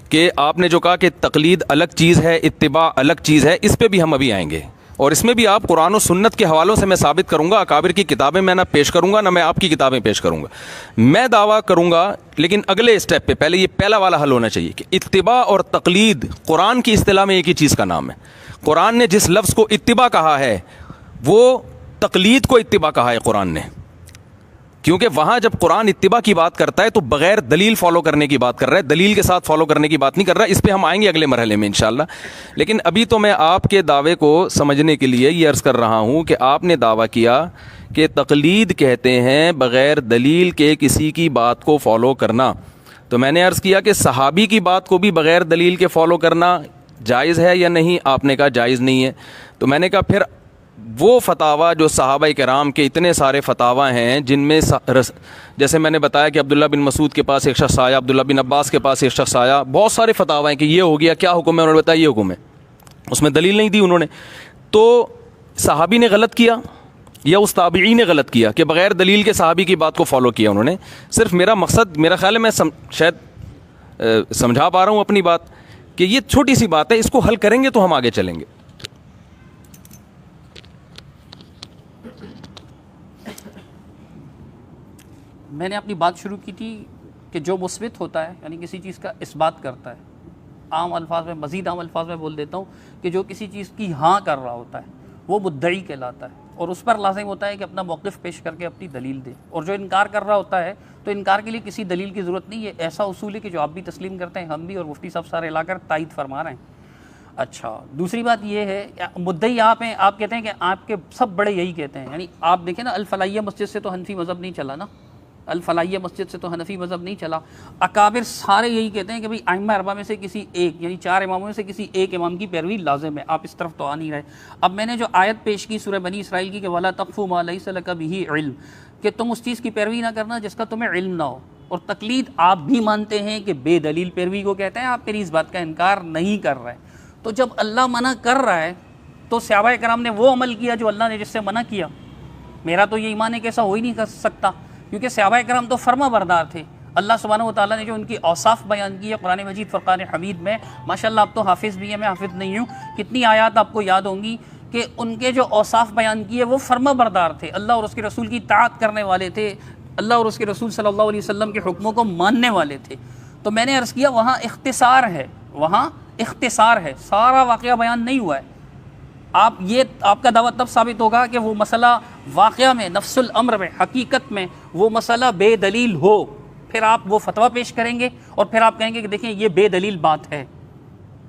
کہ آپ نے جو کہا کہ تقلید الگ چیز ہے، اتباع الگ چیز ہے، اس پہ بھی ہم ابھی آئیں گے. اور اس میں بھی آپ قرآن و سنت کے حوالوں سے میں ثابت کروں گا، اکابر کی کتابیں میں نہ پیش کروں گا نہ میں آپ کی کتابیں پیش کروں گا. میں دعویٰ کروں گا، لیکن اگلے اسٹیپ پہ پہلے یہ پہلا والا حل ہونا چاہیے کہ اتباع اور تقلید قرآن کی اصطلاح میں ایک ہی چیز کا نام ہے. قرآن نے جس لفظ کو اتباع کہا ہے وہ تقلید کو اتباع کہا ہے قرآن نے، کیونکہ وہاں جب قرآن اتباع کی بات کرتا ہے تو بغیر دلیل فالو کرنے کی بات کر رہا ہے، دلیل کے ساتھ فالو کرنے کی بات نہیں کر رہا. اس پہ ہم آئیں گے اگلے مرحلے میں انشاءاللہ. لیکن ابھی تو میں آپ کے دعوے کو سمجھنے کے لیے یہ عرض کر رہا ہوں کہ آپ نے دعویٰ کیا کہ تقلید کہتے ہیں بغیر دلیل کے کسی کی بات کو فالو کرنا. تو میں نے عرض کیا کہ صحابی کی بات کو بھی بغیر دلیل کے فالو کرنا جائز ہے یا نہیں؟ آپ نے کہا جائز نہیں ہے. تو میں نے کہا پھر وہ فتاویٰ جو صحابہ کرام کے اتنے سارے فتاویٰ ہیں جن میں جیسے میں نے بتایا کہ عبداللہ بن مسعود کے پاس ایک شخص آیا، عبداللہ بن عباس کے پاس ایک شخص آیا، بہت سارے فتاویٰ ہیں کہ یہ ہو گیا، کیا حکم ہے؟ انہوں نے بتایا یہ حکم ہے، اس میں دلیل نہیں دی انہوں نے. تو صحابی نے غلط کیا یا اس تابعی نے غلط کیا کہ بغیر دلیل کے صحابی کی بات کو فالو کیا انہوں نے؟ صرف میرا مقصد، میرا خیال ہے میں شاید سمجھا پا رہا ہوں اپنی بات، کہ یہ چھوٹی سی بات ہے، اس کو حل کریں گے تو ہم آگے چلیں گے. میں نے اپنی بات شروع کی تھی کہ جو مثبت ہوتا ہے یعنی کسی چیز کا اس بات کرتا ہے، عام الفاظ میں، مزید عام الفاظ میں بول دیتا ہوں کہ جو کسی چیز کی ہاں کر رہا ہوتا ہے وہ مدعی کہلاتا ہے، اور اس پر لازم ہوتا ہے کہ اپنا موقف پیش کر کے اپنی دلیل دے. اور جو انکار کر رہا ہوتا ہے تو انکار کے لیے کسی دلیل کی ضرورت نہیں. یہ ایسا اصول ہے کہ جو آپ بھی تسلیم کرتے ہیں، ہم بھی، اور مفتی صاحب سارے لا کر تائید فرما رہے ہیں. اچھا، دوسری بات یہ ہے، مدعی آپ ہیں، آپ کہتے ہیں کہ آپ کے سب بڑے یہی کہتے ہیں، یعنی آپ دیکھیں نا، الفلاحیہ مسجد سے تو حنفی مذہب نہیں چلا نا، الفلاحیہ مسجد سے تو حنفی مذہب نہیں چلا. اکابر سارے یہی کہتے ہیں کہ بھئی ائمہ اربعہ میں سے کسی ایک، یعنی 4 اماموں میں سے کسی ایک امام کی پیروی لازم ہے. آپ اس طرف تو آ نہیں رہے. اب میں نے جو آیت پیش کی سورہ بنی اسرائیل کی کہ وَلَا تَقْفُ مَا لَيْسَ لَكَ بِهِ عِلْم، کہ تم اس چیز کی پیروی نہ کرنا جس کا تمہیں علم نہ ہو. اور تقلید آپ بھی مانتے ہیں کہ بے دلیل پیروی کو کہتے ہیں، آپ میری اس بات کا انکار نہیں کر رہے. تو جب اللہ منع کر رہا ہے تو صحابہ کرام نے وہ عمل کیا جو اللہ نے جس سے منع کیا. میرا تو یہ ایمان ہے کہ ایسا ہو ہی نہیں کر سکتا، کیونکہ صحابہ کرام تو فرما بردار تھے. اللہ سبحانہ و تعالیٰ نے جو ان کی اوصاف بیان کی ہے قرآن مجید فرقان حمید میں، ماشاءاللہ آپ تو حافظ بھی ہیں، میں حافظ نہیں ہوں، کتنی آیات آپ کو یاد ہوں گی کہ ان کے جو اوصاف بیان کیے وہ فرما بردار تھے، اللہ اور اس کے رسول کی اطاعت کرنے والے تھے، اللہ اور اس کے رسول صلی اللہ علیہ وسلم کے حکموں کو ماننے والے تھے. تو میں نے عرض کیا وہاں اختصار ہے، وہاں اختصار ہے، سارا واقعہ بیان نہیں ہوا ہے. آپ کا دعویٰ تب ثابت ہوگا کہ وہ مسئلہ واقعہ میں، نفس الامر میں، حقیقت میں وہ مسئلہ بے دلیل ہو، پھر آپ وہ فتویٰ پیش کریں گے اور پھر آپ کہیں گے کہ دیکھیں یہ بے دلیل بات ہے،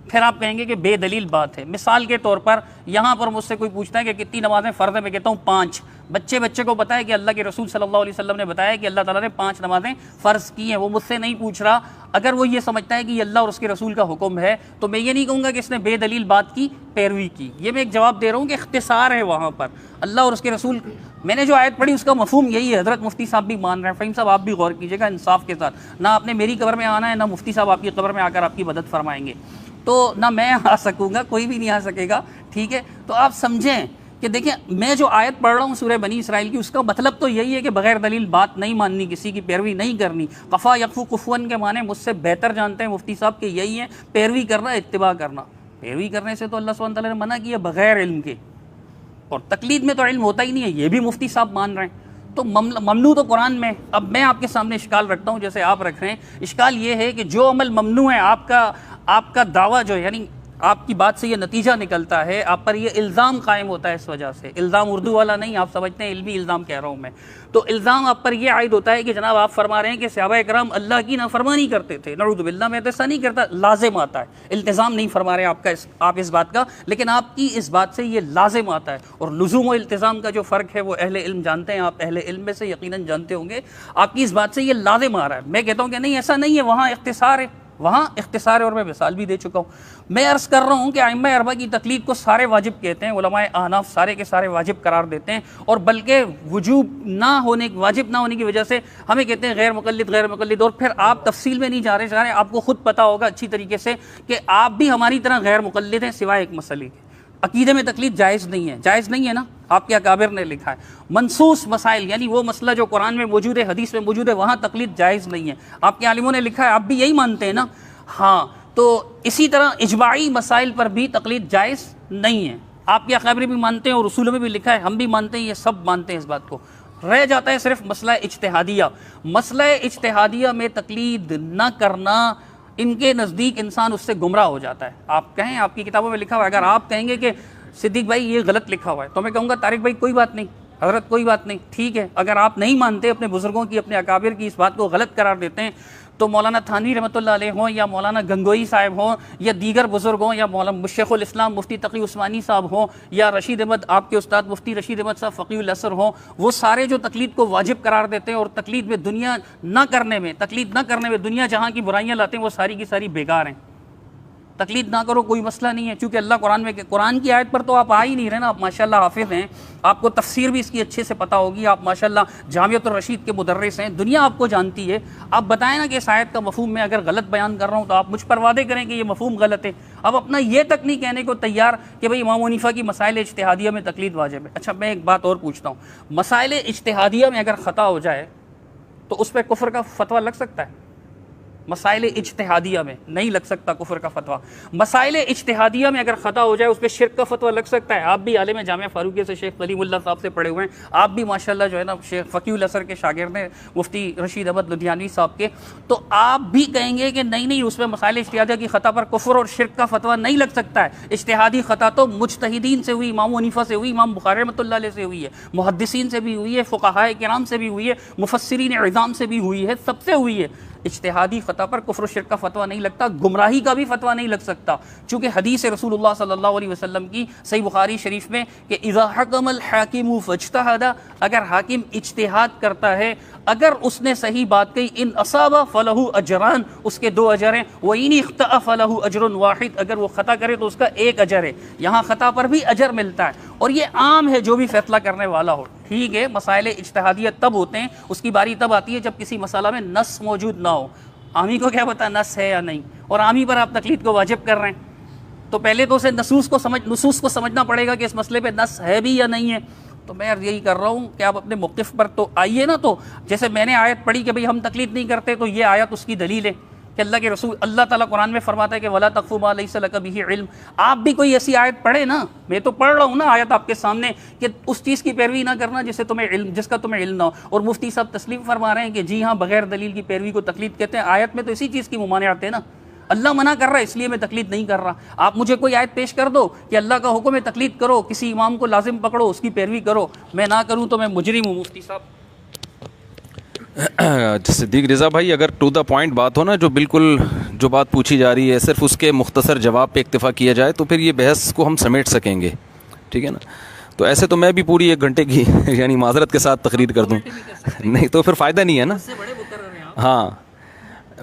پھر آپ کہیں گے کہ بے دلیل بات ہے. مثال کے طور پر یہاں پر مجھ سے کوئی پوچھتا ہے کہ کتنی نمازیں فرض ہیں، میں کہتا ہوں 5. بچے کو بتایا کہ اللہ کے رسول صلی اللہ علیہ وسلم نے بتایا کہ اللہ تعالیٰ نے 5 نمازیں فرض کی ہیں. وہ مجھ سے نہیں پوچھ رہا. اگر وہ یہ سمجھتا ہے کہ یہ اللہ اور اس کے رسول کا حکم ہے تو میں یہ نہیں کہوں گا کہ اس نے بے دلیل بات کی پیروی کی. یہ میں ایک جواب دے رہا ہوں کہ اختصار ہے وہاں پر. اللہ اور اس کے رسول، میں نے جو آیت پڑھی اس کا مفہوم یہی ہے. حضرت مفتی صاحب بھی مان رہے ہیں، فہیم صاحب آپ بھی غور کیجیے گا انصاف کے ساتھ. نہ آپ نے میری قبر میں آنا ہے، نہ مفتی صاحب آپ کی قبر میں آ کر آپ کی مدد فرمائیں گے. تو نہ میں آ سکوں گا، کوئی بھی نہیں آ سکے گا، ٹھیک ہے. تو آپ سمجھیں کہ دیکھیں میں جو آیت پڑھ رہا ہوں سورہ بنی اسرائیل کی، اس کا مطلب تو یہی ہے کہ بغیر دلیل بات نہیں ماننی، کسی کی پیروی نہیں کرنی. قفا یقفو قفون کے معنی مجھ سے بہتر جانتے ہیں مفتی صاحب کہ یہی ہے، پیروی کرنا، اتباع کرنا. پیروی کرنے سے تو اللہ سبحانہ تعالیٰ نے منع کیا بغیر علم کے، اور تقلید میں تو علم ہوتا ہی نہیں ہے، یہ بھی مفتی صاحب مان رہے ہیں. تو ممنوع تو قرآن میں. اب میں آپ کے سامنے اشکال رکھتا ہوں جیسے آپ رکھ رہے ہیں. اشکال یہ ہے کہ جو عمل ممنوع ہے، آپ کا دعویٰ جو ہے، یعنی آپ کی بات سے یہ نتیجہ نکلتا ہے، آپ پر یہ الزام قائم ہوتا ہے اس وجہ سے، الزام اردو والا نہیں، آپ سمجھتے ہیں علمی الزام کہہ رہا ہوں میں، تو الزام آپ پر یہ عائد ہوتا ہے کہ جناب آپ فرما رہے ہیں کہ صحابہ کرام اللہ کی نافرمانی کرتے تھے، نعوذ باللہ، میں تو ایسا نہیں کرتا، لازم آتا ہے، التزام نہیں فرما رہے آپ اس بات کا، لیکن آپ کی اس بات سے یہ لازم آتا ہے، اور لزوم و التزام کا جو فرق ہے وہ اہل علم جانتے ہیں، آپ اہل علم میں سے یقیناً جانتے ہوں گے، آپ کی اس بات سے یہ لازم آ رہا ہے۔ میں کہتا ہوں کہ نہیں ایسا نہیں ہے، وہاں اختصار ہے، وہاں اختصار ہے، اور میں مثال بھی دے چکا ہوں۔ میں عرض کر رہا ہوں کہ ائمہ اربعہ کی تقلید کو سارے واجب کہتے ہیں، علماء احناف سارے کے سارے واجب قرار دیتے ہیں، اور بلکہ واجب نہ ہونے کی وجہ سے ہمیں کہتے ہیں غیر مقلد، اور پھر آپ تفصیل میں نہیں جا رہے، آپ کو خود پتہ ہوگا اچھی طریقے سے کہ آپ بھی ہماری طرح غیر مقلد ہیں، سوائے ایک مسئلے کے، عقیدے میں تقلید جائز نہیں ہے نا، آپ کے اکابر نے لکھا ہے، منصوص مسائل یعنی وہ مسئلہ جو قرآن میں موجود ہے، حدیث میں موجود ہے، وہاں تقلید جائز نہیں ہے، آپ کے عالموں نے لکھا ہے، آپ بھی یہی مانتے ہیں نا؟ ہاں، تو اسی طرح اجماعی مسائل پر بھی تقلید جائز نہیں ہے، آپ کے اکابر بھی مانتے ہیں، اور رسولوں میں بھی لکھا ہے، ہم بھی مانتے ہیں، یہ سب مانتے ہیں اس بات کو۔ رہ جاتا ہے صرف مسئلہ اجتہادیہ میں تقلید نہ کرنا، ان کے نزدیک انسان اس سے گمراہ ہو جاتا ہے۔ آپ کہیں، آپ کی کتابوں میں لکھا ہوا ہے، اگر آپ کہیں گے کہ صدیق بھائی یہ غلط لکھا ہوا ہے، تو میں کہوں گا طارق بھائی کوئی بات نہیں، حضرت کوئی بات نہیں، ٹھیک ہے، اگر آپ نہیں مانتے اپنے بزرگوں کی، اپنے اکابر کی اس بات کو غلط قرار دیتے ہیں، تو مولانا تھانوی رحمۃ اللہ علیہ ہوں، یا مولانا گنگوئی صاحب ہوں، یا دیگر بزرگ ہوں، یا مولانا شیخ الاسلام مفتی تقی عثمانی صاحب ہوں، یا رشید احمد، آپ کے استاد مفتی رشید احمد صاحب فقیہ الازہر ہوں، وہ سارے جو تقلید کو واجب قرار دیتے ہیں، اور تقلید نہ کرنے میں دنیا جہاں کی برائیاں لاتے ہیں، وہ ساری کی ساری بیکار ہیں۔ تقلید نہ کرو، کوئی مسئلہ نہیں ہے، چونکہ اللہ قرآن کی آیت پر تو آپ آ ہی نہیں رہے نا، آپ ماشاءاللہ حافظ ہیں، آپ کو تفسیر بھی اس کی اچھے سے پتہ ہوگی، آپ ماشاءاللہ جامعۃ الرشید کے مدرس ہیں، دنیا آپ کو جانتی ہے، آپ بتائیں نا کہ اس آیت کا مفہوم میں اگر غلط بیان کر رہا ہوں تو آپ مجھ پر وعدے کریں کہ یہ مفہوم غلط ہے، اب اپنا یہ تک نہیں کہنے کو تیار کہ بھئی امام حنیفہ کی مسائل اجتہادیہ میں تقلید واجب ہے۔ اچھا، میں ایک بات اور پوچھتا ہوں، مسائل اجتہادیہ میں اگر خطا ہو جائے تو اس پہ کفر کا فتویٰ لگ سکتا ہے؟ مسائل اجتہادیہ میں نہیں لگ سکتا کفر کا فتویٰ۔ مسائل اجتہادیہ میں اگر خطا ہو جائے اس پہ شرک کا فتویٰ لگ سکتا ہے۔ آپ بھی عالم جامعہ فاروقیہ سے شیخ کلیم اللہ صاحب سے پڑھے ہوئے ہیں، آپ بھی ماشاءاللہ جو ہے نا شیخ فقیہ الازہر کے شاگرد ہیں، مفتی رشید احمد لدھیانوی صاحب کے، تو آپ بھی کہیں گے کہ نہیں اس میں مسائل اجتہادیہ کی خطا پر کفر اور شرک کا فتویٰ نہیں لگ سکتا ہے۔ اجتہادی خطا تو مجتہدین سے ہوئی، امام حنیفہ سے ہوئی، امام بخاری رحمۃ اللہ علیہ سے ہوئی ہے، محدثین سے بھی ہوئی ہے، فقہائے کرام سے بھی ہوئی ہے، مفسرین عظام سے بھی ہوئی ہے، سب سے ہوئی ہے۔ اجتہادی خطا پر کفر و شرک کا فتویٰ نہیں لگتا، گمراہی کا بھی فتویٰ نہیں لگ سکتا، چونکہ حدیث رسول اللہ صلی اللہ علیہ وسلم کی صحیح بخاری شریف میں کہ اذا حکم الحاکم فاجتہد، اگر حاکم اجتہاد کرتا ہے، اگر اس نے صحیح بات کہی، ان اصاب فلہ اجران، اس کے 2 اجر ہیں، وان اخطأ فلہ اجر واحد، اگر وہ خطا کرے تو اس کا 1 اجر ہے۔ یہاں خطا پر بھی اجر ملتا ہے، اور یہ عام ہے جو بھی فیصلہ کرنے والا ہو۔ ٹھیک ہے، مسائل اجتہادیہ تب ہوتے ہیں، اس کی باری تب آتی ہے جب کسی مسئلہ میں نص موجود نہ ہو۔ عامی کو کیا پتہ نص ہے یا نہیں، اور عامی پر آپ تقلید کو واجب کر رہے ہیں، تو پہلے تو اسے نصوص کو سمجھنا پڑے گا کہ اس مسئلے پہ نص ہے بھی یا نہیں ہے۔ تو میں یہی کر رہا ہوں کہ آپ اپنے موقف پر تو آئیے نا، تو جیسے میں نے آیت پڑھی کہ بھئی ہم تقلید نہیں کرتے، تو یہ آیت اس کی دلیل ہے کہ اللہ کے رسول، اللہ تعالیٰ قرآن میں فرماتا ہے کہ وَلَا تَقْفُ مَا لَيْسَ لَكَ بِهِ عِلْم۔ آپ بھی کوئی ایسی آیت پڑھے نا، میں تو پڑھ رہا ہوں نا آیت آپ کے سامنے، کہ اس چیز کی پیروی نہ کرنا جس کا تمہیں علم نہ ہو، اور مفتی صاحب تسلیم فرما رہے ہیں کہ جی ہاں بغیر دلیل کی پیروی کو تقلید کہتے ہیں۔ آیت میں تو اسی چیز کی ممانعت ہے نا، اللہ منع کر رہا ہے، اس لیے میں تقلید نہیں کر رہا۔ آپ مجھے کوئی آیت پیش کر دو کہ اللہ کا حکم ہے تقلید کرو، کسی امام کو لازم پکڑو، اس کی پیروی کرو، میں نہ کروں تو میں مجرم ہوں۔ مفتی صاحب صدیق رضا بھائی، اگر ٹو دا پوائنٹ بات ہو نا، جو بالکل جو بات پوچھی جا رہی ہے صرف اس کے مختصر جواب پہ اکتفا کیا جائے تو پھر یہ بحث کو ہم سمیٹ سکیں گے، ٹھیک ہے نا؟ تو ایسے تو میں بھی پوری 1 گھنٹے کی یعنی معذرت کے ساتھ تقریر کر دوں، نہیں تو پھر فائدہ نہیں ہے نا۔ ہاں،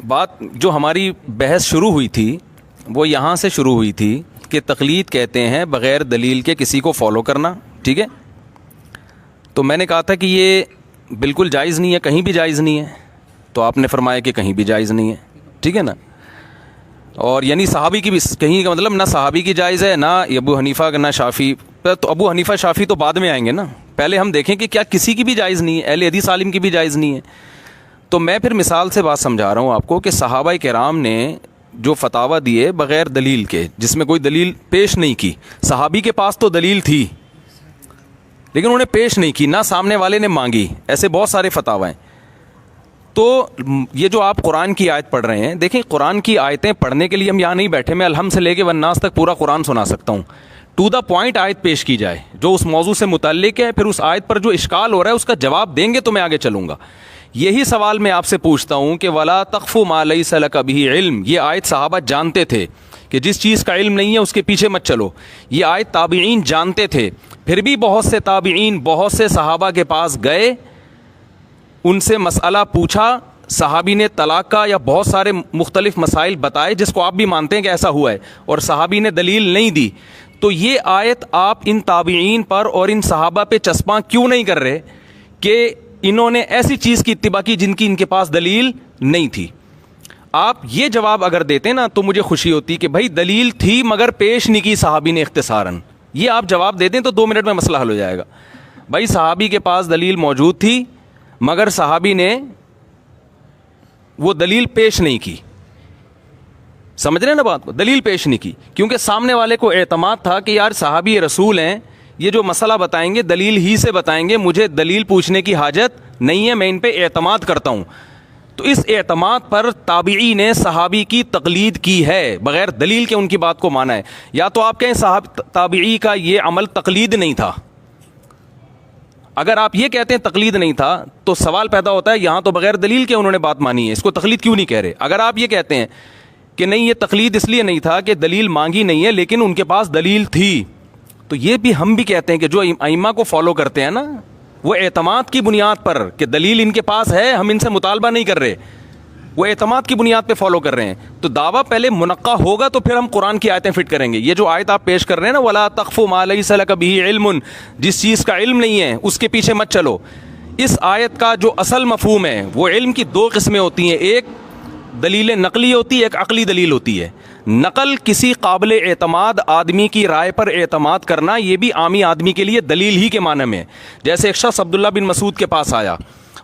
بات جو ہماری بحث شروع ہوئی تھی وہ یہاں سے شروع ہوئی تھی کہ تقلید کہتے ہیں بغیر دلیل کے کسی کو فالو کرنا، ٹھیک ہے؟ تو میں نے کہا تھا کہ یہ بالکل جائز نہیں ہے، کہیں بھی جائز نہیں ہے، تو آپ نے فرمایا کہ کہیں بھی جائز نہیں ہے، ٹھیک ہے نا؟ اور یعنی صحابی کی بھی کہیں کا مطلب نہ صحابی کی جائز ہے، نہ ابو حنیفہ نہ شافعی، تو ابو حنیفہ شافعی تو بعد میں آئیں گے نا، پہلے ہم دیکھیں کہ کیا کسی کی بھی جائز نہیں ہے، اہل حدیث عالم کی بھی جائز نہیں ہے۔ تو میں پھر مثال سے بات سمجھا رہا ہوں آپ کو کہ صحابہ کرام نے جو فتاویٰ دیے بغیر دلیل کے، جس میں کوئی دلیل پیش نہیں کی، صحابی کے پاس تو دلیل تھی لیکن انہوں نے پیش نہیں کی، نہ سامنے والے نے مانگی، ایسے بہت سارے فتاویٰ ہیں۔ تو یہ جو آپ قرآن کی آیت پڑھ رہے ہیں، دیکھیں قرآن کی آیتیں پڑھنے کے لیے ہم یہاں نہیں بیٹھے، میں الحمد سے لے کے والناس تک پورا قرآن سنا سکتا ہوں. ٹو دا پوائنٹ آیت پیش کی جائے جو اس موضوع سے متعلق ہے، پھر اس آیت پر جو اشکال ہو رہا ہے اس کا جواب دیں گے تو میں آگے چلوں گا. یہی سوال میں آپ سے پوچھتا ہوں کہ وَلَا تَقْفُ مَا لَيْسَ لَكَ بِهِ عِلْم، یہ آیت صحابہ جانتے تھے کہ جس چیز کا علم نہیں ہے اس کے پیچھے مت چلو. یہ آیت تابعین جانتے تھے، پھر بھی بہت سے تابعین بہت سے صحابہ کے پاس گئے، ان سے مسئلہ پوچھا، صحابی نے طلاق کا یا بہت سارے مختلف مسائل بتائے جس کو آپ بھی مانتے ہیں کہ ایسا ہوا ہے، اور صحابی نے دلیل نہیں دی. تو یہ آیت آپ ان تابعین پر اور ان صحابہ پہ چسپاں کیوں نہیں کر رہے کہ انہوں نے ایسی چیز کی اتباع کی جن کی ان کے پاس دلیل نہیں تھی؟ آپ یہ جواب اگر دیتے نا تو مجھے خوشی ہوتی کہ بھائی دلیل تھی مگر پیش نہیں کی صحابی نے اختصاراً. یہ آپ جواب دے دیں تو 2 منٹ میں مسئلہ حل ہو جائے گا. بھائی صحابی کے پاس دلیل موجود تھی مگر صحابی نے وہ دلیل پیش نہیں کی. سمجھ رہے ہیں نا بات کو؟ دلیل پیش نہیں کی کیونکہ سامنے والے کو اعتماد تھا کہ یار صحابی رسول ہیں، یہ جو مسئلہ بتائیں گے دلیل ہی سے بتائیں گے، مجھے دلیل پوچھنے کی حاجت نہیں ہے، میں ان پہ اعتماد کرتا ہوں. تو اس اعتماد پر تابعی نے صحابی کی تقلید کی ہے، بغیر دلیل کے ان کی بات کو مانا ہے. یا تو آپ کہیں تابعی کا یہ عمل تقلید نہیں تھا. اگر آپ یہ کہتے ہیں تقلید نہیں تھا تو سوال پیدا ہوتا ہے یہاں تو بغیر دلیل کے انہوں نے بات مانی ہے، اس کو تقلید کیوں نہیں کہہ رہے؟ اگر آپ یہ کہتے ہیں کہ نہیں یہ تقلید اس لیے نہیں تھا کہ دلیل مانگی نہیں ہے لیکن ان کے پاس دلیل تھی، تو یہ بھی ہم بھی کہتے ہیں کہ جو ائمہ کو فالو کرتے ہیں نا وہ اعتماد کی بنیاد پر کہ دلیل ان کے پاس ہے، ہم ان سے مطالبہ نہیں کر رہے، وہ اعتماد کی بنیاد پہ فالو کر رہے ہیں. تو دعویٰ پہلے منقع ہوگا تو پھر ہم قرآن کی آیتیں فٹ کریں گے. یہ جو آیت آپ پیش کر رہے ہیں نا وَلَا تَقْفُ مَا لَيْسَ لَكَ بِهِ عِلْمٌ، جس چیز کا علم نہیں ہے اس کے پیچھے مت چلو. اس آیت کا جو اصل مفہوم ہے وہ علم کی 2 قسمیں ہوتی ہیں، ایک دلیل نقلی ہوتی ہے، ایک عقلی دلیل ہوتی ہے. نقل کسی قابل اعتماد آدمی کی رائے پر اعتماد کرنا، یہ بھی عامی آدمی کے لیے دلیل ہی کے معنی میں ہے. جیسے ایک شخص عبداللہ بن مسعود کے پاس آیا،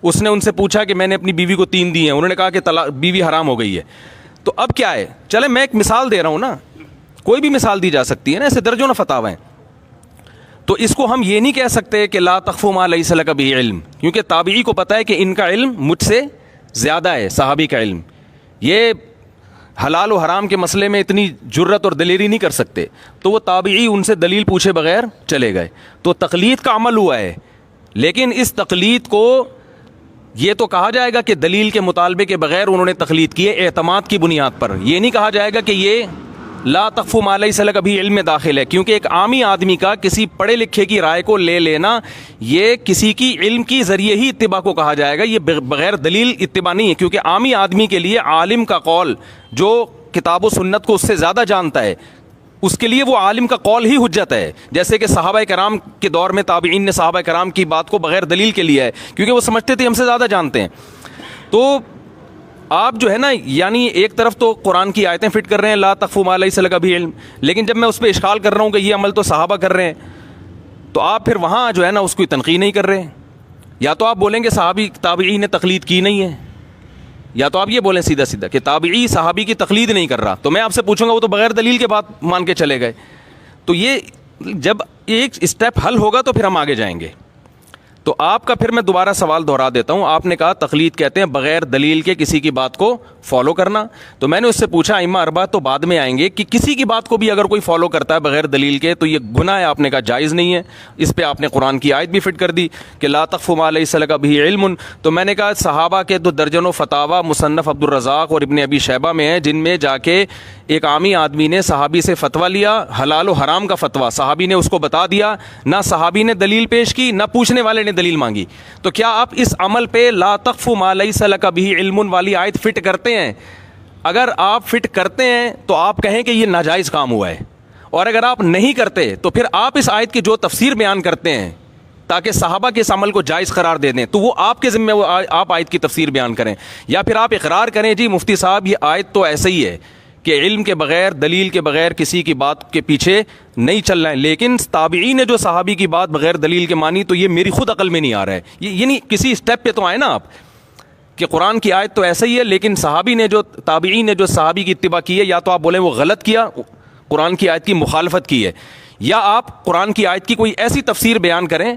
اس نے ان سے پوچھا کہ میں نے اپنی بیوی کو 3 دی ہیں، انہوں نے کہا کہ بیوی حرام ہو گئی ہے. تو اب کیا ہے، چلے میں ایک مثال دے رہا ہوں نا، کوئی بھی مثال دی جا سکتی ہے نا، ایسے درجنوں فتاوی ہیں. تو اس کو ہم یہ نہیں کہہ سکتے کہ لا تخف ما لیس لک بہ علم، کیونکہ تابعی کو پتہ ہے کہ ان کا علم مجھ سے زیادہ ہے صحابی کا علم. یہ حلال و حرام کے مسئلے میں اتنی جرت اور دلیری نہیں کر سکتے، تو وہ تابعی ان سے دلیل پوچھے بغیر چلے گئے. تو تقلید کا عمل ہوا ہے، لیکن اس تقلید کو یہ تو کہا جائے گا کہ دلیل کے مطالبے کے بغیر انہوں نے تقلید کی ہے اعتماد کی بنیاد پر. یہ نہیں کہا جائے گا کہ یہ لا تخف ما لیس لک بہ علم میں داخل ہے، کیونکہ ایک عامی آدمی کا کسی پڑھے لکھے کی رائے کو لے لینا یہ کسی کی علم کی ذریعے ہی اتباع کو کہا جائے گا، یہ بغیر دلیل اتباع نہیں ہے. کیونکہ عامی آدمی کے لیے عالم کا قول جو کتاب و سنت کو اس سے زیادہ جانتا ہے، اس کے لیے وہ عالم کا قول ہی حجت ہے. جیسے کہ صحابہ کرام کے دور میں تابعین نے صحابہ کرام کی بات کو بغیر دلیل کے لیا ہے، کیونکہ وہ سمجھتے تھے ہم سے زیادہ جانتے ہیں. تو آپ جو ہے نا، یعنی ایک طرف تو قرآن کی آیتیں فٹ کر رہے ہیں لا تخف ما لیس لک بہ علم، لیکن جب میں اس پہ اشکال کر رہا ہوں کہ یہ عمل تو صحابہ کر رہے ہیں، تو آپ پھر وہاں جو ہے نا اس کو تنقید نہیں کر رہے. یا تو آپ بولیں گے صحابی تابعی نے تقلید کی نہیں ہے، یا تو آپ یہ بولیں سیدھا سیدھا کہ تابعی صحابی کی تقلید نہیں کر رہا. تو میں آپ سے پوچھوں گا وہ تو بغیر دلیل کے بات مان کے چلے گئے. تو یہ جب ایک اسٹیپ حل ہوگا تو پھر ہم آگے جائیں گے. تو آپ کا پھر میں دوبارہ سوال دہرا دیتا ہوں. آپ نے کہا تقلید کہتے ہیں بغیر دلیل کے کسی کی بات کو فالو کرنا. تو میں نے اس سے پوچھا ائمہ اربعہ تو بعد میں آئیں گے کہ کسی کی بات کو بھی اگر کوئی فالو کرتا ہے بغیر دلیل کے تو یہ گناہ ہے. آپ نے کہا جائز نہیں ہے. اس پہ آپ نے قرآن کی آیت بھی فٹ کر دی کہ لا تخف ما لیس لک بہ علم. تو میں نے کہا صحابہ کے 2 درجنوں فتاوی مصنف عبد الرزاق اور ابن ابی شیبہ میں ہیں، جن میں جا کے ایک عامی آدمی نے صحابی سے فتویٰ لیا، حلال و حرام کا فتویٰ، صحابی نے اس کو بتا دیا، نہ صحابی نے دلیل پیش کی نہ پوچھنے والے نے دلیل مانگی. تو کیا آپ اس عمل پہ لا تخف ما لیس لک بہ علم والی آیت فٹ کرتے ہیں؟ اگر آپ فٹ کرتے ہیں تو آپ کہیں کہ یہ ناجائز کام ہوا ہے، اور اگر آپ نہیں کرتے تو پھر آپ اس آیت کی جو تفسیر بیان کرتے ہیں تاکہ صحابہ کے اس عمل کو جائز قرار دے دیں تو وہ آپ کے ذمہ آپ آیت کی تفسیر بیان کریں. یا پھر آپ اقرار کریں جی مفتی صاحب یہ آیت تو ایسے ہی ہے کہ علم کے بغیر دلیل کے بغیر کسی کی بات کے پیچھے نہیں چلنا ہے، لیکن تابعی نے جو صحابی کی بات بغیر دلیل کے مانی تو یہ میری خود عقل میں نہیں آ رہا ہے. یعنی کسی اسٹیپ پہ تو آئے نا آپ کہ قرآن کی آیت تو ایسا ہی ہے، لیکن صحابی نے جو تابعی نے جو صحابی کی اتباع کی ہے یا تو آپ بولیں وہ غلط کیا، قرآن کی آیت کی مخالفت کی ہے، یا آپ قرآن کی آیت کی کوئی ایسی تفسیر بیان کریں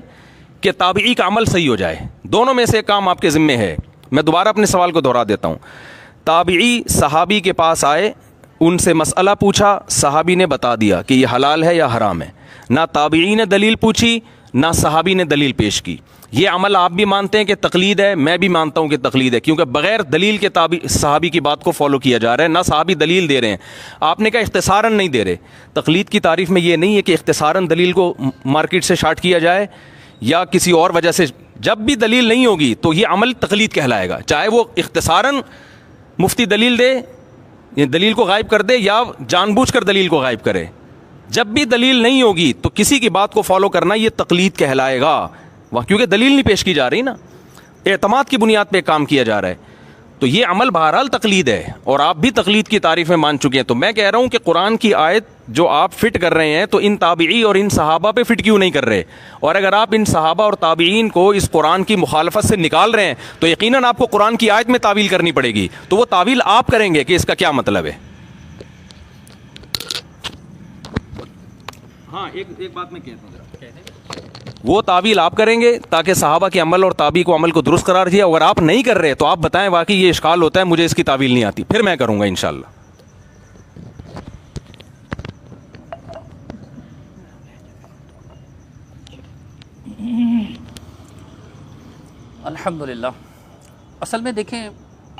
کہ تابعی کا عمل صحیح ہو جائے. دونوں میں سے ایک کام آپ کے ذمہ ہے. میں دوبارہ اپنے سوال کو دہرا دیتا ہوں. تابعی صحابی کے پاس آئے, ان سے مسئلہ پوچھا, صحابی نے بتا دیا کہ یہ حلال ہے یا حرام ہے. نہ تابعی نے دلیل پوچھی نہ صحابی نے دلیل پیش کی. یہ عمل آپ بھی مانتے ہیں کہ تقلید ہے, میں بھی مانتا ہوں کہ تقلید ہے, کیونکہ بغیر دلیل کے صحابی کی بات کو فالو کیا جا رہا ہے. نہ صحابی دلیل دے رہے ہیں, آپ نے کہا اختصاراً نہیں دے رہے. تقلید کی تعریف میں یہ نہیں ہے کہ اختصاراً دلیل کو مارکیٹ سے شارٹ کیا جائے یا کسی اور وجہ سے. جب بھی دلیل نہیں ہوگی تو یہ عمل تقلید کہلائے گا, چاہے وہ اختصاراً مفتی دلیل دے, دلیل کو غائب کر دے, یا جان بوجھ کر دلیل کو غائب کرے. جب بھی دلیل نہیں ہوگی تو کسی کی بات کو فالو کرنا یہ تقلید کہلائے گا, کیونکہ دلیل نہیں پیش کی جا رہی نا, اعتماد کی بنیاد پہ کام کیا جا رہا ہے. تو یہ عمل بہرحال تقلید ہے, اور آپ بھی تقلید کی تعریف میں مان چکے ہیں. تو میں کہہ رہا ہوں کہ قرآن کی آیت جو آپ فٹ کر رہے ہیں تو ان تابعی اور ان صحابہ پہ فٹ کیوں نہیں کر رہے؟ اور اگر آپ ان صحابہ اور تابعین کو اس قرآن کی مخالفت سے نکال رہے ہیں تو یقیناً آپ کو قرآن کی آیت میں تعویل کرنی پڑے گی. تو وہ تعویل آپ کریں گے کہ اس کا کیا مطلب ہے. ہاں ایک بات میں کہتا ہوں, وہ تعویل آپ کریں گے تاکہ صحابہ کے عمل اور تابعی کو عمل کو درست قرار دیا. اگر آپ نہیں کر رہے تو آپ بتائیں واقعی یہ اشکال ہوتا ہے, مجھے اس کی تعویل نہیں آتی, پھر میں کروں گا انشاءاللہ. الحمدللہ. اصل میں دیکھیں,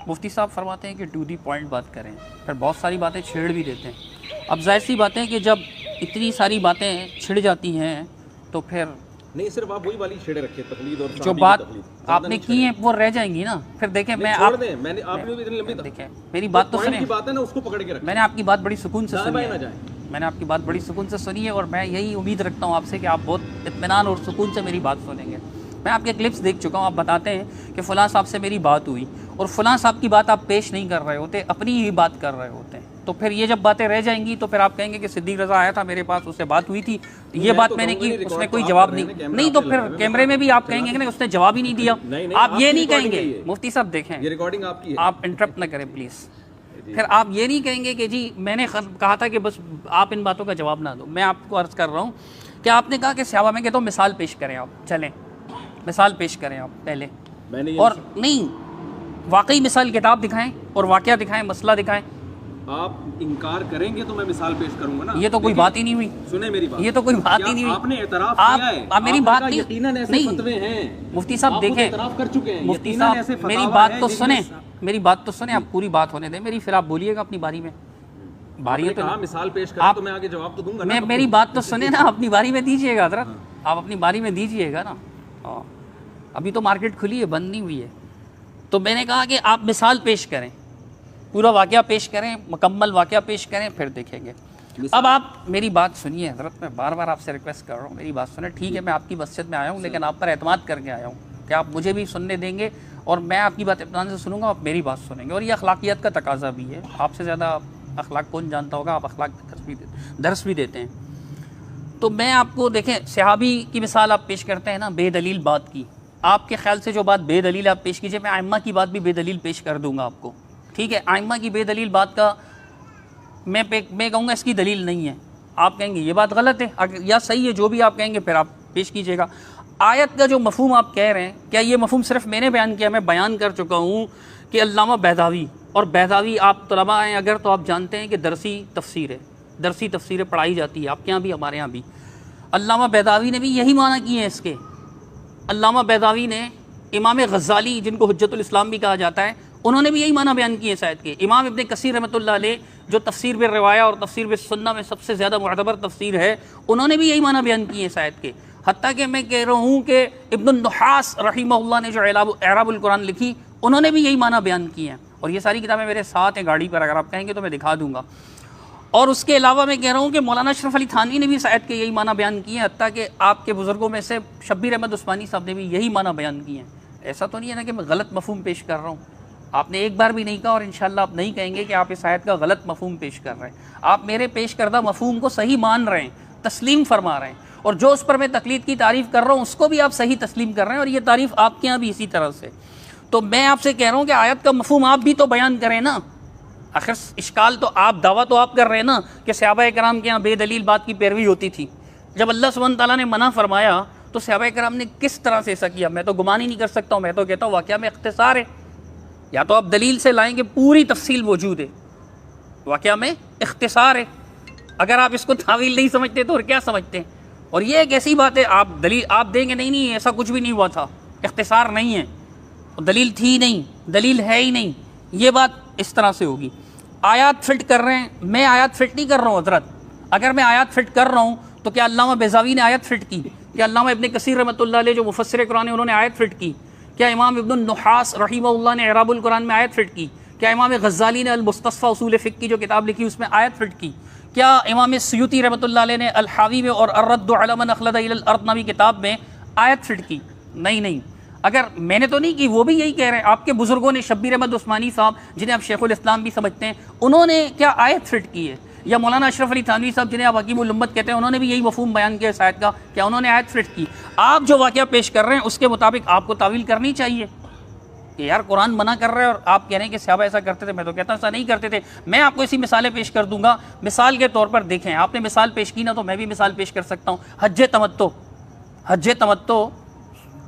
مفتی صاحب فرماتے ہیں کہ ٹو دی پوائنٹ بات کریں, پھر بہت ساری باتیں چھیڑ بھی دیتے ہیں. اب ظاہر سی بات ہے کہ جب اتنی ساری باتیں چھڑ جاتی ہیں تو پھر نہیں, صرف آپ وہی والی چھیڑے رکھے, تقلید اور جو بات آپ نے کی ہیں وہ رہ جائیں گی نا. پھر دیکھیں میں آپ دیکھیں میری بات تو سنیں, میں نے آپ کی بات بڑی سکون سے سنی ہے, میں نے آپ کی بات بڑی سکون سے سنی ہے, اور میں یہی امید رکھتا ہوں آپ سے کہ آپ بہت اطمینان اور سکون سے میری بات سنیں گے. میں آپ کے کلپس دیکھ چکا ہوں, آپ بتاتے ہیں کہ فلاں صاحب سے میری بات ہوئی, اور فلاں صاحب کی بات آپ پیش نہیں کر رہے ہوتے, اپنی ہی بات کر رہے ہوتے ہیں. تو پھر یہ جب باتیں رہ جائیں گی تو پھر آپ کہیں گے کہ صدیق رضا آیا تھا میرے پاس, اس سے بات ہوئی تھی, یہ بات میں نے کی, اس نے کوئی جواب نہیں تو پھر کیمرے میں بھی آپ کہیں گے کہ اس نے جواب ہی نہیں دیا. آپ یہ نہیں کہیں گے. مفتی صاحب دیکھیں, آپ انٹرپٹ نہ کریں پلیز. پھر آپ یہ نہیں کہیں گے کہ جی میں نے کہا تھا کہ بس آپ ان باتوں کا جواب نہ دو. میں آپ کو عرض کر رہا ہوں کہ آپ نے کہا کہ صحابہ, میں کہتا ہوں مثال پیش کریں آپ, چلیں مثال پیش کریں آپ پہلے, اور نہیں واقعی مثال, کتاب دکھائیں اور واقعہ دکھائیں, مسئلہ دکھائیں. آپ انکار کریں گے تو میں مثال پیش کروں گا نا. یہ تو کوئی بات ہی نہیں ہوئی. سنیں میری بات, یہ تو کوئی بات ہی نہیں ہوئی. آپ نے اعتراف کیا ہے, آپ میری بات نہیں. مفتی صاحب دیکھیں, اعتراف کر چکے ہیں. مفتی صاحب میری بات تو سنیں, میری بات تو سنیں, آپ پوری بات ہونے دیں میری, پھر آپ بولیے گا اپنی باری میں. باری تو مثال پیش کریں تو میں آگے جواب تو دوں گا. میری بات تو سنیں نا, اپنی باری میں دیجیے گا حضرت, آپ اپنی باری میں دیجیے گا نا. ابھی تو مارکیٹ کھلی ہے, بند نہیں ہوئی ہے. تو میں نے کہا کہ آپ مثال پیش کریں, پورا واقعہ پیش کریں, مکمل واقعہ پیش کریں, پھر دیکھیں گے. اب آپ میری بات سنیے حضرت, میں بار بار آپ سے ریکویسٹ کر رہا ہوں, میری بات سنیں. ٹھیک ہے میں آپ کی مسجد میں آیا ہوں, لیکن آپ پر اعتماد کر کے آیا ہوں کہ آپ مجھے بھی سننے دیں گے, اور میں آپ کی بات اطمینان سے سنوں گا, آپ میری بات سنیں گے. اور یہ اخلاقیات کا تقاضا بھی ہے, آپ سے زیادہ اخلاق کون جانتا ہوگا, آپ اخلاق درس بھی دیتے ہیں. تو میں آپ کو دیکھیں, صحابی کی مثال آپ پیش کرتے ہیں نا بے دلیل بات کی, آپ کے خیال سے جو بات بے دلیل آپ پیش کیجئے, میں ائمہ کی بات بھی بے دلیل پیش کر دوں گا آپ کو. ٹھیک ہے, ائمہ کی بے دلیل بات کا میں کہوں گا اس کی دلیل نہیں ہے, آپ کہیں گے یہ بات غلط ہے یا صحیح ہے, جو بھی آپ کہیں گے پھر آپ پیش کیجیے گا. آیت کا جو مفہوم آپ کہہ رہے ہیں, کیا یہ مفہوم صرف میں نے بیان کیا؟ میں بیان کر چکا ہوں کہ علامہ بیضاوی, اور بیضاوی آپ طلباء ہیں اگر تو آپ جانتے ہیں کہ درسی تفسیر ہے, درسی تفسیریں پڑھائی جاتی ہے آپ کے یہاں بھی ہمارے یہاں بھی. علامہ بیضاوی نے بھی یہی معنی کیے ہیں اس کے. علامہ بیضاوی نے, امام غزالی جن کو حجت الاسلام بھی کہا جاتا ہے, انہوں نے بھی یہی معنی بیان کیے شاید کے. امام ابن کثیر رحمۃ اللہ علیہ جو تفسیر بالروایہ اور تفسیر بالسنہ میں سب سے زیادہ معتبر تفسیر ہے, انہوں نے بھی یہی معنی بیان کیے شاید کے. حتیٰ کہ میں کہہ رہا ہوں کہ ابن النحاس رحمہ اللہ نے جو اعراب القرآن لکھی, انہوں نے بھی یہی معنی بیان کیے ہیں. اور یہ ساری کتابیں میرے ساتھ ہیں گاڑی پر, اگر آپ کہیں گے تو میں دکھا دوں گا. اور اس کے علاوہ میں کہہ رہا ہوں کہ مولانا اشرف علی تھانوی نے بھی شاید کے یہی معنی بیان کیے ہیں, حتیٰ کہ آپ کے بزرگوں میں سے شبیر احمد عثمانی صاحب نے بھی یہی معنی بیان کیے ہیں. ایسا تو نہیں ہے نا کہ میں غلط مفہوم پیش کر رہا ہوں. آپ نے ایک بار بھی نہیں کہا, اور انشاءاللہ آپ نہیں کہیں گے کہ آپ اس آیت کا غلط مفہوم پیش کر رہے ہیں. آپ میرے پیش کردہ مفہوم کو صحیح مان رہے ہیں, تسلیم فرما رہے ہیں, اور جو اس پر میں تقلید کی تعریف کر رہا ہوں اس کو بھی آپ صحیح تسلیم کر رہے ہیں, اور یہ تعریف آپ کے یہاں بھی اسی طرح سے. تو میں آپ سے کہہ رہا ہوں کہ آیت کا مفہوم آپ بھی تو بیان کریں نا. آخر اشکال تو آپ, دعویٰ تو آپ کر رہے ہیں نا کہ صحابہ کرام کے یہاں بے دلیل بات کی پیروی ہوتی تھی. جب اللہ سبحانہ تعالیٰ نے منع فرمایا تو صحابہ کرام نے کس طرح سے ایسا کیا؟ میں تو گمان ہی نہیں کر سکتا ہوں. میں تو کہتا ہوں واقعہ میں اختصار ہے, یا تو آپ دلیل سے لائیں کہ پوری تفصیل موجود ہے، واقعہ میں اختصار ہے، اگر آپ اس کو تعویل نہیں سمجھتے تو اور کیا سمجھتے ہیں؟ اور یہ ایک ایسی بات ہے، آپ دلیل آپ دیں گے نہیں ایسا کچھ بھی نہیں ہوا تھا، اختصار نہیں ہے، دلیل تھی نہیں، دلیل ہے ہی نہیں، یہ بات اس طرح سے ہوگی۔ آیات فٹ کر رہے ہیں، میں آیات فٹ نہیں کر رہا ہوں حضرت، اگر میں آیات فٹ کر رہا ہوں تو کیا علامہ بیضاوی نے آیت فٹ کی؟ کیا علامہ ابن کثیر رحمۃ اللہ علیہ جو مفسر قرآن ہیں انہوں نے آیت فٹ کی؟ کیا امام ابن النحاس رحمہ اللہ نے اعراب القرآن میں آیت فٹ کی؟ کیا امام غزالی نے المستصفیٰ اصول فقہ کی جو کتاب لکھی اس میں آیت فٹ کی؟ کیا امام سیوطی رحمۃ اللہ علیہ نے الحاوی میں اور الرد علی من اخلد الی الارض نامی کتاب میں آیت فٹ کی؟ نہیں، اگر میں نے تو نہیں کی، وہ بھی یہی کہہ رہے ہیں، آپ کے بزرگوں نے، شبیر احمد عثمانی صاحب جنہیں آپ شیخ الاسلام بھی سمجھتے ہیں، انہوں نے کیا آیت فٹ کی ہے؟ یا مولانا اشرف علی تھانوی صاحب جنہیں آپ حکیم الامت کہتے ہیں، انہوں نے بھی یہی مفہوم بیان کیا اس آیت کا، کیا انہوں نے آیت فٹ کی؟ آپ جو واقعہ پیش کر رہے ہیں اس کے مطابق آپ کو تعویل کرنی چاہیے کہ یار قرآن منع کر رہے ہیں اور آپ کہہ رہے ہیں کہ صحابہ ایسا کرتے تھے، میں تو کہتا ہوں ایسا نہیں کرتے تھے۔ میں آپ کو ایسی مثالیں پیش کر دوں گا، مثال کے طور پر دیکھیں، آپ نے مثال پیش کی نا تو میں بھی مثال پیش کر سکتا ہوں۔ حج تمتع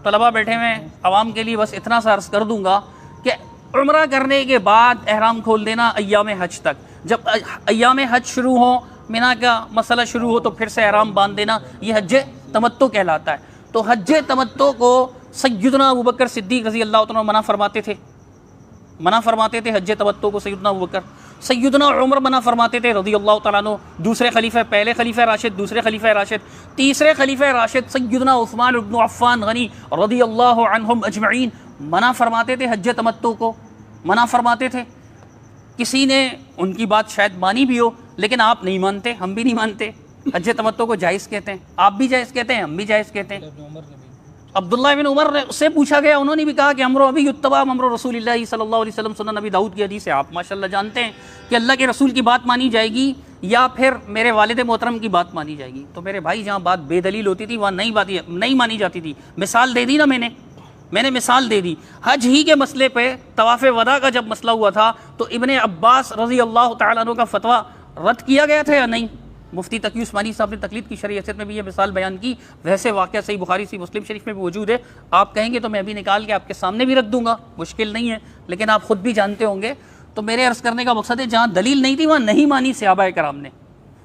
طلبہ بیٹھے ہوئے ہیں، عوام کے لیے بس اتنا سا عرض کر دوں گا کہ عمرہ کرنے کے بعد احرام کھول دینا ایام حج تک، جب ایام حج شروع ہوں، مینا کا مسئلہ شروع ہو تو پھر سے احرام باندھ دینا، یہ حج تمتع کہلاتا ہے۔ تو حج تمتع کو سیدنا ابوبکر صدیق رضی اللہ عنہ منع فرماتے تھے حج تمتع کو سیدنا ابوبکر، سیدنا عمر منع فرماتے تھے رضی اللہ تعالیٰ عنہ، دوسرے خلیفہ، پہلے خلیفہ راشد، دوسرے خلیفہ راشد، تیسرے خلیفہ راشد سیدنا عثمان بن عفان غنی رضی اللہ عنہم اجمعین منع فرماتے تھے حج تمتع کو، منع فرماتے تھے۔ کسی نے ان کی بات شاید مانی بھی ہو، لیکن آپ نہیں مانتے، ہم بھی نہیں مانتے، حج تمتع کو جائز کہتے ہیں، آپ بھی جائز کہتے ہیں، ہم بھی جائز کہتے ہیں۔ عبداللہ بن عمر سے پوچھا گیا، انہوں نے بھی کہا کہ امر ابی یتبع امر رسول اللہ صلی اللہ علیہ وسلم، سنن نبی داؤد کی حدیث ہے، آپ ماشاءاللہ جانتے ہیں کہ اللہ کے رسول کی بات مانی جائے گی یا پھر میرے والد محترم کی بات مانی جائے گی۔ تو میرے بھائی جہاں بات بے دلیل ہوتی تھی وہاں نہیں مانی جاتی تھی۔ مثال دے دی نا میں نے مثال دے دی۔ حج ہی کے مسئلے پہ طواف وداع کا جب مسئلہ ہوا تھا تو ابن عباس رضی اللہ تعالیٰ عنہ کا فتویٰ رد کیا گیا تھا یا نہیں؟ مفتی تقی عثمانی صاحب نے تقلید کی شرعی حیثیت میں بھی یہ مثال بیان کی، ویسے واقعہ صحیح بخاری صحیح مسلم شریف میں بھی موجود ہے، آپ کہیں گے تو میں بھی نکال کے آپ کے سامنے بھی رکھ دوں گا، مشکل نہیں ہے، لیکن آپ خود بھی جانتے ہوں گے۔ تو میرے عرض کرنے کا مقصد ہے جہاں دلیل نہیں تھی وہاں نہیں مانی صحابہ کرام نے،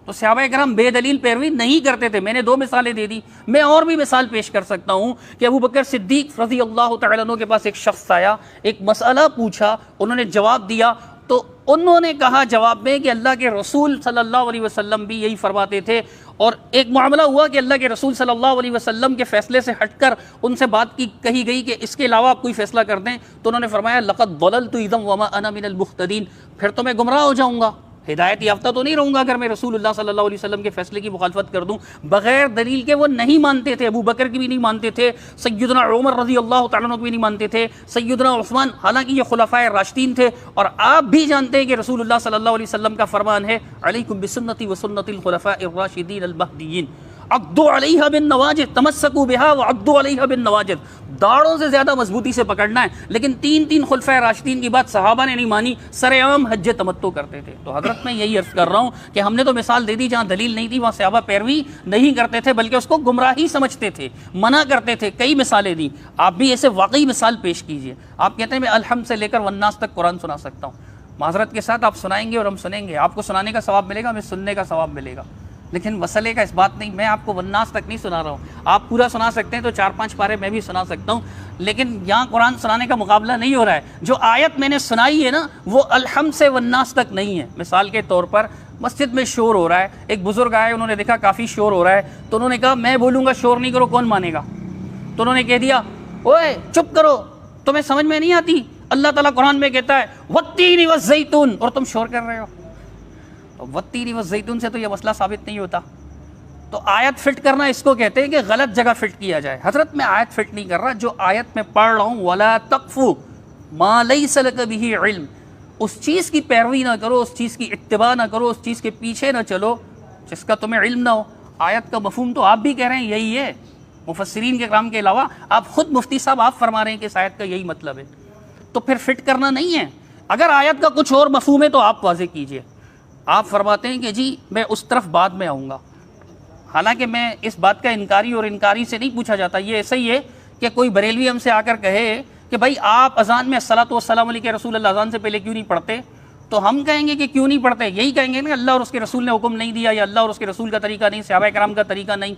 تو صحابہ کرام بے دلیل پیروی نہیں کرتے تھے۔ میں نے 2 مثالیں دے دی، میں اور بھی مثال پیش کر سکتا ہوں کہ ابوبکر صدیق رضی اللہ تعالیٰ عنہ کے پاس ایک شخص آیا، ایک مسئلہ پوچھا، انہوں نے جواب دیا، تو انہوں نے کہا جواب میں کہ اللہ کے رسول صلی اللہ علیہ وسلم بھی یہی فرماتے تھے، اور ایک معاملہ ہوا کہ اللہ کے رسول صلی اللہ علیہ وسلم کے فیصلے سے ہٹ کر ان سے بات کہی گئی کہ اس کے علاوہ آپ کوئی فیصلہ کر دیں، تو انہوں نے فرمایا لقد ضللت اذا وما انا من المهتدين، پھر تو میں گمراہ ہو جاؤں گا، ہدایت یافتہ تو نہیں رہوں گا اگر میں رسول اللہ صلی اللہ علیہ وسلم کے فیصلے کی مخالفت کر دوں۔ بغیر دلیل کے وہ نہیں مانتے تھے، ابو بکر کی بھی نہیں مانتے تھے، سیدنا عمر رضی اللہ تعالیٰ عنہ کی بھی نہیں مانتے تھے، سیدنا عثمان، حالانکہ یہ خلفائے راشدین تھے، اور آپ بھی جانتے ہیں کہ رسول اللہ صلی اللہ علیہ وسلم کا فرمان ہے علیکم بسنتی وسنت الخلفاء الراشدین المہدیین، عضوا علیہا بالنواجذ، تمسکوا بہا وعضوا علیہا بالنواجذ، داڑھوں سے زیادہ مضبوطی سے پکڑنا ہے۔ لیکن 3 خلفائے راشدین کی بات صحابہ نے نہیں مانی، سر عام حج تمتع کرتے تھے۔ تو حضرت میں یہی عرض کر رہا ہوں کہ ہم نے تو مثال دے دی جہاں دلیل نہیں تھی وہاں صحابہ پیروی نہیں کرتے تھے، بلکہ اس کو گمراہی سمجھتے تھے، منع کرتے تھے۔ کئی مثالیں دی، آپ بھی ایسے واقعی مثال پیش کیجئے۔ آپ کہتے ہیں میں الحمد سے لے کر والناس تک قرآن سنا سکتا ہوں، معذرت کے ساتھ آپ سنائیں گے اور ہم سنیں گے، آپ کو سنانے کا ثواب ملے گا، ہمیں سننے کا ثواب ملے گا، لیکن مسئلے کا اس بات نہیں، میں آپ کو والناس تک نہیں سنا رہا ہوں۔ آپ پورا سنا سکتے ہیں تو 4-5 پارے میں بھی سنا سکتا ہوں، لیکن یہاں قرآن سنانے کا مقابلہ نہیں ہو رہا ہے۔ جو آیت میں نے سنائی ہے نا وہ الحمد سے والناس تک نہیں ہے۔ مثال کے طور پر مسجد میں شور ہو رہا ہے، ایک بزرگ آئے، انہوں نے دیکھا کافی شور ہو رہا ہے، تو انہوں نے کہا میں بولوں گا شور نہیں کرو، کون مانے گا؟ تو انہوں نے کہہ دیا اوئے چپ کرو، تمہیں سمجھ میں نہیں آتی، اللہ تعالیٰ قرآن میں کہتا ہے والتین والزیتون، اور تم شور کر رہے ہو۔ والتین والزیتون سے تو یہ مسئلہ ثابت نہیں ہوتا۔ تو آیت فٹ کرنا اس کو کہتے ہیں کہ غلط جگہ فٹ کیا جائے۔ حضرت میں آیت فٹ نہیں کر رہا، جو آیت میں پڑھ رہا ہوں وَلَا تَقْفُ مَا لَيْسَ لَكَ بِهِ عِلْم، اس چیز کی پیروی نہ کرو، اس چیز کی اتباع نہ کرو، اس چیز کے پیچھے نہ چلو جس کا تمہیں علم نہ ہو۔ آیت کا مفہوم تو آپ بھی کہہ رہے ہیں یہی ہے، مفسرین کے کرام کے علاوہ آپ خود مفتی صاحب آپ فرما رہے ہیں کہ اس آیت کا یہی مطلب ہے، تو پھر فٹ کرنا نہیں ہے۔ اگر آیت کا کچھ اور مفہوم ہے تو آپ واضح کیجئے۔ آپ فرماتے ہیں کہ جی میں اس طرف بعد میں آؤں گا، حالانکہ میں اس بات کا انکاری اور انکاری سے نہیں پوچھا جاتا۔ یہ ایسا ہی ہے کہ کوئی بریلوی ہم سے آ کر کہے کہ بھائی آپ اذان میں الصلاۃ والسلام علیک رسول اللہ اذان سے پہلے کیوں نہیں پڑھتے، تو ہم کہیں گے کہ کیوں نہیں پڑھتے، یہی کہیں گے نا اللہ اور اس کے رسول نے حکم نہیں دیا، یا اللہ اور اس کے رسول کا طریقہ نہیں، صحابہ کرام کا طریقہ نہیں،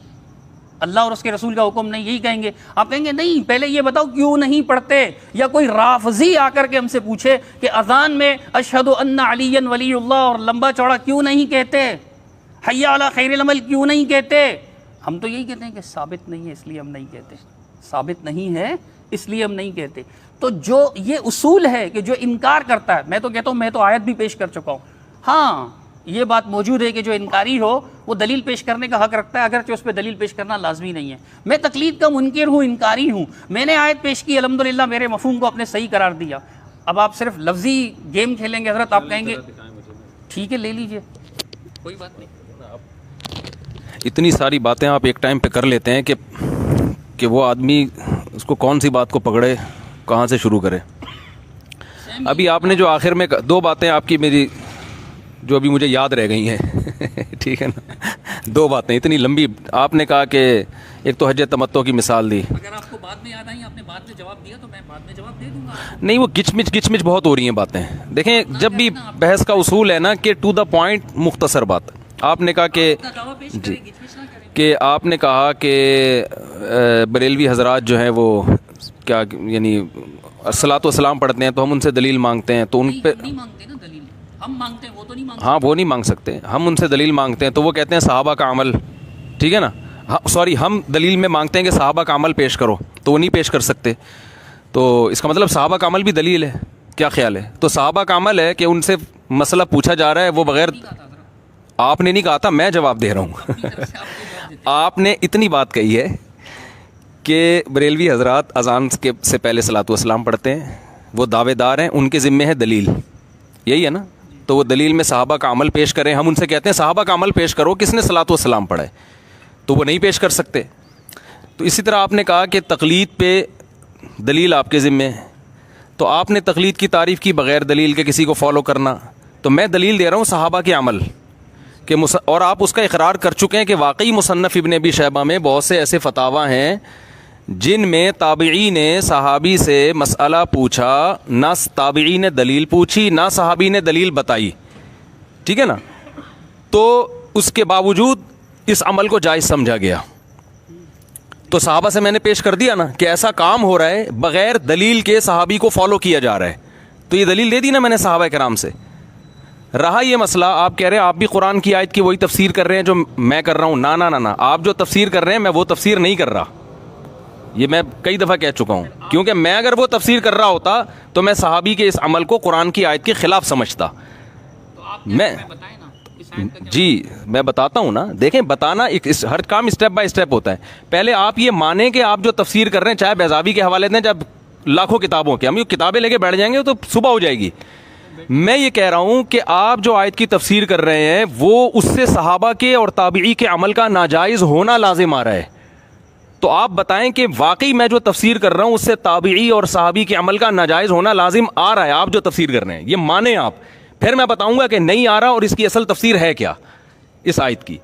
اللہ اور اس کے رسول کا حکم نہیں، یہی کہیں گے۔ آپ کہیں گے نہیں، پہلے یہ بتاؤ کیوں نہیں پڑھتے، یا کوئی رافضی آ کر کے ہم سے پوچھے کہ اذان میں اشہد ان علی ولی اللہ اور لمبا چوڑا کیوں نہیں کہتے، حی علی خیر العمل کیوں نہیں کہتے، ہم تو یہی کہتے ہیں کہ ثابت نہیں ہے اس لیے ہم نہیں کہتے، ثابت نہیں ہے اس لیے ہم نہیں کہتے۔ تو جو یہ اصول ہے کہ جو انکار کرتا ہے، میں تو کہتا ہوں، میں تو آیت بھی پیش کر چکا ہوں، ہاں یہ بات موجود ہے کہ جو انکاری ہو وہ دلیل پیش کرنے کا حق رکھتا ہے، اگرچہ اس پہ دلیل پیش کرنا لازمی نہیں ہے۔ میں تقلید کا منکر ہوں، انکاری ہوں، میں نے آیت پیش کی، الحمدللہ میرے مفہوم کو اپنے صحیح قرار دیا۔ اب آپ صرف لفظی گیم کھیلیں گے حضرت، آپ کہیں گے ٹھیک ہے لے لیجئے، کوئی بات نہیں۔ اتنی ساری باتیں آپ ایک ٹائم پہ کر لیتے ہیں کہ وہ آدمی اس کو کون سی بات کو پکڑے، کہاں سے شروع کرے۔ ابھی آپ نے جو آخر میں دو باتیں آپ کی میری جو ابھی مجھے یاد رہ گئی ہیں ٹھیک ہے نا، دو باتیں اتنی لمبی آپ نے کہا کہ ایک تو حج تمتع کی مثال دی، اگر آپ کو بعد میں یاد آئی، آپ نے بعد میں جواب دیا تو میں بعد میں جواب دے دوں گا۔ نہیں وہ گچ مچ بہت ہو رہی ہیں باتیں۔ دیکھیں جب بھی بحث کا اصول ہے نا کہ ٹو دا پوائنٹ، مختصر بات۔ آپ نے کہا کہ جی کہ آپ نے کہا کہ بریلوی حضرات جو ہیں وہ کیا یعنی الصلاۃ والسلام پڑھتے ہیں تو ہم ان سے دلیل مانگتے ہیں، تو ان پہ نہیں مانگتے نا دلیل، ہم مانگتے ہیں، وہ تو نہیں مانگتے۔ ہاں وہ نہیں مانگ سکتے، ہم ان سے دلیل مانگتے ہیں تو وہ کہتے ہیں صحابہ کا عمل، ٹھیک ہے نا، سوری ہم دلیل میں مانگتے ہیں کہ صحابہ کا عمل پیش کرو، تو وہ نہیں پیش کر سکتے، تو اس کا مطلب صحابہ کا عمل بھی دلیل ہے، کیا خیال ہے؟ تو صحابہ کا عمل ہے کہ ان سے مسئلہ پوچھا جا رہا ہے، وہ بغیر، آپ نے نہیں کہا تھا، میں جواب دے رہا ہوں آپ نے اتنی بات کہی ہے کہ بریلوی حضرات اذان سے پہلے صلاۃ والسلام پڑھتے ہیں، وہ دعوے دار ہیں، ان کے ذمے ہے دلیل، یہی ہے نا، تو وہ دلیل میں صحابہ کا عمل پیش کریں، ہم ان سے کہتے ہیں صحابہ کا عمل پیش کرو، کس نے صلاۃ والسلام پڑھا ہے، تو وہ نہیں پیش کر سکتے۔ تو اسی طرح آپ نے کہا کہ تقلید پہ دلیل آپ کے ذمے ہے، تو آپ نے تقلید کی تعریف کی بغیر دلیل کے کسی کو فالو کرنا، تو میں دلیل دے رہا ہوں صحابہ کے عمل کہ اور آپ اس کا اقرار کر چکے ہیں کہ واقعی مصنف ابن ابی شیبہ میں بہت سے ایسے فتاوی ہیں جن میں تابعی نے صحابی سے مسئلہ پوچھا، نہ تابعی نے دلیل پوچھی نہ صحابی نے دلیل بتائی، ٹھیک ہے نا، تو اس کے باوجود اس عمل کو جائز سمجھا گیا۔ تو صحابہ سے میں نے پیش کر دیا نا کہ ایسا کام ہو رہا ہے بغیر دلیل کے صحابی کو فالو کیا جا رہا ہے، تو یہ دلیل دے دی نا میں نے صحابہ کرام سے۔ رہا یہ مسئلہ آپ کہہ رہے ہیں آپ بھی قرآن کی آیت کی وہی تفسیر کر رہے ہیں جو میں کر رہا ہوں، نہ آپ جو تفسیر کر رہے ہیں میں وہ تفسیر نہیں کر رہا، یہ میں کئی دفعہ کہہ چکا ہوں، کیونکہ میں اگر وہ تفسیر کر رہا ہوتا تو میں صحابی کے اس عمل کو قرآن کی آیت کے خلاف سمجھتا۔ جی میں بتاتا ہوں نا، دیکھیں بتانا ہر کام اسٹیپ بائی اسٹیپ ہوتا ہے۔ پہلے آپ یہ مانیں کہ آپ جو تفسیر کر رہے ہیں، چاہے بیضابی کے حوالے دیں، جب لاکھوں کتابوں کے، ہم یہ کتابیں لے کے بیٹھ جائیں گے تو صبح ہو جائے گی۔ میں یہ کہہ رہا ہوں کہ آپ جو آیت کی تفسیر کر رہے ہیں وہ اس سے صحابہ کے اور تابعی کے عمل کا ناجائز ہونا لازم آ رہا ہے، تو آپ بتائیں کہ واقعی میں جو تفسیر کر رہا ہوں اس سے تابعی اور صحابی کے عمل کا ناجائز ہونا لازم آ رہا ہے، آپ جو تفسیر کر رہے ہیں یہ مانیں آپ، پھر میں بتاؤں گا کہ نہیں آ رہا اور اس کی اصل تفسیر ہے کیا اس آیت کی۔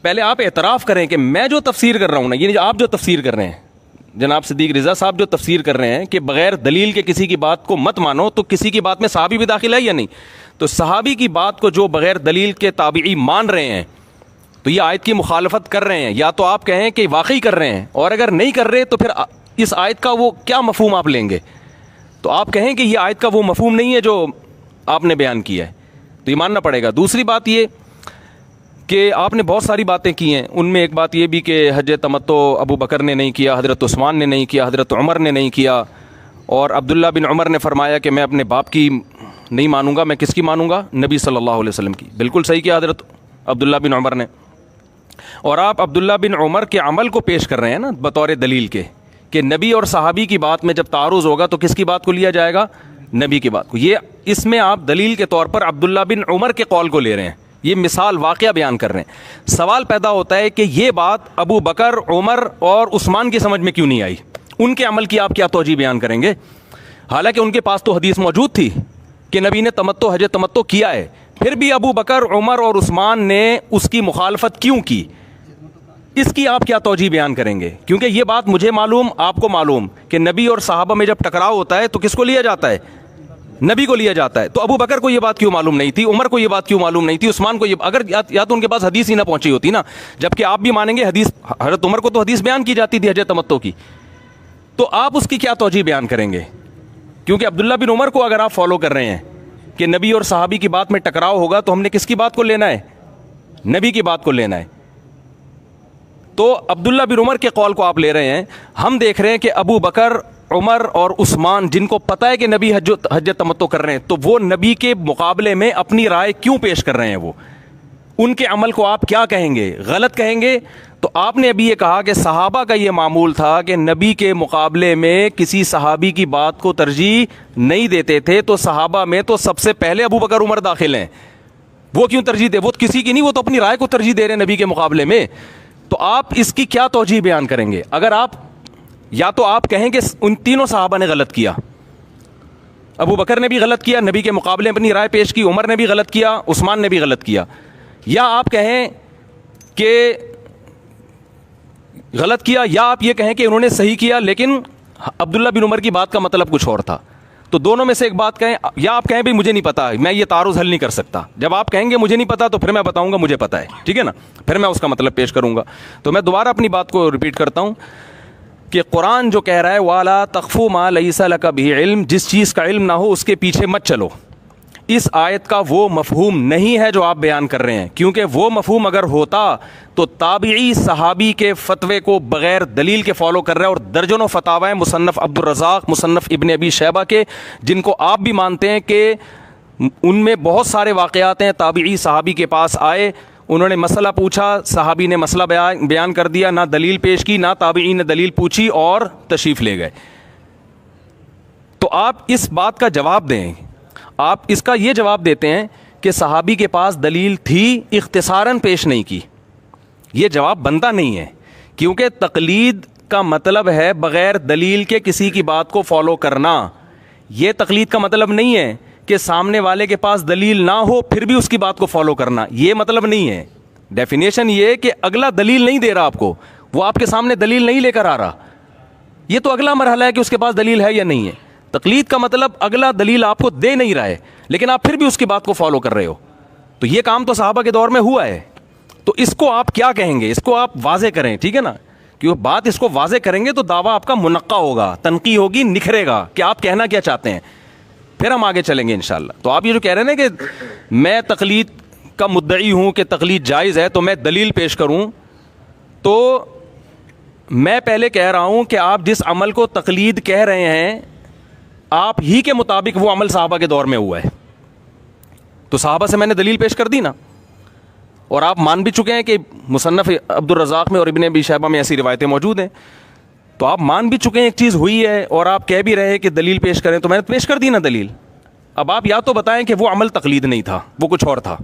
پہلے آپ اعتراف کریں کہ میں جو تفسیر کر رہا ہوں نا، یہ آپ جو تفسیر کر رہے ہیں، جناب صدیق رضا صاحب جو تفسیر کر رہے ہیں کہ بغیر دلیل کے کسی کی بات کو مت مانو، تو کسی کی بات میں صحابی بھی داخل ہے یا نہیں؟ تو صحابی کی بات کو جو بغیر دلیل کے تابعی مان رہے ہیں تو یہ آیت کی مخالفت کر رہے ہیں، یا تو آپ کہیں کہ واقعی کر رہے ہیں، اور اگر نہیں کر رہے تو پھر اس آیت کا وہ کیا مفہوم آپ لیں گے؟ تو آپ کہیں کہ یہ آیت کا وہ مفہوم نہیں ہے جو آپ نے بیان کیا ہے، تو یہ ماننا پڑے گا۔ دوسری بات یہ کہ آپ نے بہت ساری باتیں کی ہیں، ان میں ایک بات یہ بھی کہ حج تمتع ابو بکر نے نہیں کیا، حضرت عثمان نے نہیں کیا، حضرت عمر نے نہیں کیا، اور عبداللہ بن عمر نے فرمایا کہ میں اپنے باپ کی نہیں مانوں گا، میں کس کی مانوں گا؟ نبی صلی اللہ علیہ وسلم کی۔ بالکل صحیح کیا حضرت عبداللہ بن عمر نے، اور آپ عبداللہ بن عمر کے عمل کو پیش کر رہے ہیں نا بطور دلیل کے کہ نبی اور صحابی کی بات میں جب تعارض ہوگا تو کس کی بات کو لیا جائے گا؟ نبی کی بات کو۔ یہ اس میں آپ دلیل کے طور پر عبداللہ بن عمر کے قول کو لے رہے ہیں، یہ مثال واقعہ بیان کر رہے ہیں۔ سوال پیدا ہوتا ہے کہ یہ بات ابو بکر، عمر اور عثمان کی سمجھ میں کیوں نہیں آئی؟ ان کے عمل کی آپ کیا توجیہ بیان کریں گے؟ حالانکہ ان کے پاس تو حدیث موجود تھی کہ نبی نے تمتع، حج تمتع کیا ہے، پھر بھی ابو بکر، عمر اور عثمان نے اس کی مخالفت کیوں کی؟ اس کی آپ کیا توجیہ بیان کریں گے؟ کیونکہ یہ بات مجھے معلوم، آپ کو معلوم کہ نبی اور صحابہ میں جب ٹکراؤ ہوتا ہے تو کس کو لیا جاتا ہے؟ نبی کو لیا جاتا ہے. تو ابو بکر کو یہ بات کیوں معلوم نہیں تھی؟ عمر کو یہ بات کیوں معلوم نہیں تھی؟ عثمان کو یہ، اگر یا تو ان کے پاس حدیث ہی نہ پہنچی ہوتی نا، جبکہ آپ بھی مانیں گے حدیث، حضرت عمر کو تو حدیث بیان کی جاتی تھی حج تمتع کی، تو آپ اس کی کیا توجیہ بیان کریں گے؟ کیونکہ عبداللہ بن عمر کو اگر آپ فالو کر رہے ہیں کہ نبی اور صحابی کی بات میں ٹکراؤ ہوگا، تو ہم نے کس کی بات کو لینا ہے؟ نبی کی بات کو لینا ہے. تو عبداللہ بن عمر کے قول کو آپ لے رہے ہیں. ہم دیکھ رہے ہیں کہ ابو بکر، عمر اور عثمان، جن کو پتہ ہے کہ نبی حج تمتع کر رہے ہیں، تو وہ نبی کے مقابلے میں اپنی رائے کیوں پیش کر رہے ہیں؟ وہ ان کے عمل کو آپ کیا کہیں گے؟ غلط کہیں گے؟ تو آپ نے ابھی یہ کہا کہ صحابہ کا یہ معمول تھا کہ نبی کے مقابلے میں کسی صحابی کی بات کو ترجیح نہیں دیتے تھے. تو صحابہ میں تو سب سے پہلے ابو بکر عمر داخل ہیں. وہ کیوں ترجیح دے؟ وہ کسی کی نہیں، وہ تو اپنی رائے کو ترجیح دے رہے ہیں نبی کے مقابلے میں. تو آپ اس کی کیا توجیہ بیان کریں گے؟ اگر آپ یا تو آپ کہیں کہ ان تینوں صحابہ نے غلط کیا، ابو بکر نے بھی غلط کیا، نبی کے مقابلے میں اپنی رائے پیش کی، عمر نے بھی غلط کیا، عثمان نے بھی غلط کیا، یا آپ کہیں کہ غلط کیا، یا آپ یہ کہیں کہ انہوں نے صحیح کیا لیکن عبداللہ بن عمر کی بات کا مطلب کچھ اور تھا. تو دونوں میں سے ایک بات کہیں، یا آپ کہیں بھی مجھے نہیں پتا، میں یہ تعارض حل نہیں کر سکتا. جب آپ کہیں گے مجھے نہیں پتا تو پھر میں بتاؤں گا مجھے پتا ہے، ٹھیک ہے نا، پھر میں اس کا مطلب پیش کروں گا. تو میں دوبارہ اپنی بات کو ریپیٹ کرتا ہوں کہ قرآن جو کہہ رہا ہے وَلَا تَخْفُ مَا لَيْسَ لَكَ بِهِ علم، جس چیز کا علم نہ ہو اس کے پیچھے مت چلو، اس آیت کا وہ مفہوم نہیں ہے جو آپ بیان کر رہے ہیں. کیونکہ وہ مفہوم اگر ہوتا تو تابعی صحابی کے فتوے کو بغیر دلیل کے فالو کر رہے ہیں، اور درجنوں فتاوی مصنف عبد الرزاق، مصنف ابن ابی شیبہ کے، جن کو آپ بھی مانتے ہیں کہ ان میں بہت سارے واقعات ہیں. تابعی صحابی کے پاس آئے، انہوں نے مسئلہ پوچھا، صحابی نے مسئلہ بیان کر دیا، نہ دلیل پیش کی، نہ تابعی نے دلیل پوچھی اور تشریف لے گئے. تو آپ اس بات کا جواب دیں. آپ اس کا یہ جواب دیتے ہیں کہ صحابی کے پاس دلیل تھی، اختصاراً پیش نہیں کی. یہ جواب بنتا نہیں ہے، کیونکہ تقلید کا مطلب ہے بغیر دلیل کے کسی کی بات کو فالو کرنا. یہ تقلید کا مطلب نہیں ہے کہ سامنے والے کے پاس دلیل نہ ہو پھر بھی اس کی بات کو فالو کرنا. یہ مطلب نہیں ہے. ڈیفینیشن یہ کہ اگلا دلیل نہیں دے رہا آپ کو، وہ آپ کے سامنے دلیل نہیں لے کر آ رہا، یہ تو اگلا مرحلہ ہے کہ اس کے پاس دلیل ہے یا نہیں ہے. تقلید کا مطلب اگلا دلیل آپ کو دے نہیں رہا ہے لیکن آپ پھر بھی اس کی بات کو فالو کر رہے ہو. تو یہ کام تو صحابہ کے دور میں ہوا ہے. تو اس کو آپ کیا کہیں گے؟ اس کو آپ واضح کریں، ٹھیک ہے نا. کہ وہ بات اس کو واضح کریں گے تو دعویٰ آپ کا منقع ہوگا، تنقیح ہوگی، نکھرے گا کہ آپ کہنا کیا چاہتے ہیں. پھر ہم آگے چلیں گے انشاءاللہ. تو آپ یہ جو کہہ رہے ہیں نا کہ میں تقلید کا مدعی ہوں کہ تقلید جائز ہے تو میں دلیل پیش کروں، تو میں پہلے کہہ رہا ہوں کہ آپ جس عمل کو تقلید کہہ رہے ہیں آپ ہی کے مطابق وہ عمل صحابہ کے دور میں ہوا ہے. تو صحابہ سے میں نے دلیل پیش کر دی نا، اور آپ مان بھی چکے ہیں کہ مصنف عبد الرزاق میں اور ابن ابی شیبہ میں ایسی روایتیں موجود ہیں. تو آپ مان بھی چکے ہیں ایک چیز ہوئی ہے، اور آپ کہہ بھی رہے ہیں کہ دلیل پیش کریں، تو میں نے پیش کر دی نا دلیل. اب آپ یا تو بتائیں کہ وہ عمل تقلید نہیں تھا، وہ کچھ اور تھا.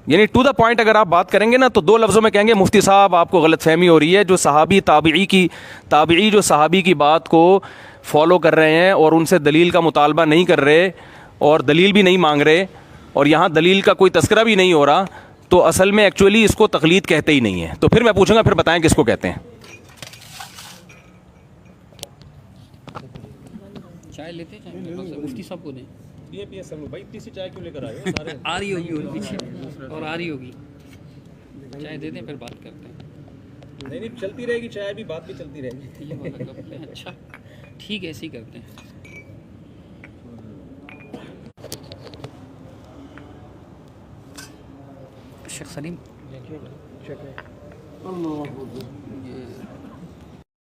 یعنی ٹو دا پوائنٹ اگر آپ بات کریں گے نا تو دو لفظوں میں کہیں گے مفتی صاحب آپ کو غلط فہمی ہو رہی ہے. جو صحابی تابعی جو صحابی کی بات کو فالو کر رہے ہیں اور ان سے دلیل کا مطالبہ نہیں کر رہے اور دلیل بھی نہیں مانگ رہے، اور یہاں دلیل کا کوئی تذکرہ بھی نہیں ہو رہا، تو اصل میں ایکچولی اس کو تقلید کہتے ہی نہیں ہے. تو پھر میں پوچھوں گا پھر بتائیں کس کو کہتے ہیں. چائے لیتے ہیں مفتی صاحب کو دیں. بھائی اتنی سی چائے کیوں لے کر آئے ہو؟ آ رہی ہوگی اور پیچھے اور آ رہی ہوگی. چائے دے دیں پھر بات کرتے ہیں. نہیں چلتی رہے گی چائے بھی، بات بھی چلتی رہے گی. یہ والا کپ ہے. اچھا ٹھیک ہے، ایسے ہی کرتے ہیں. شیخ سلیم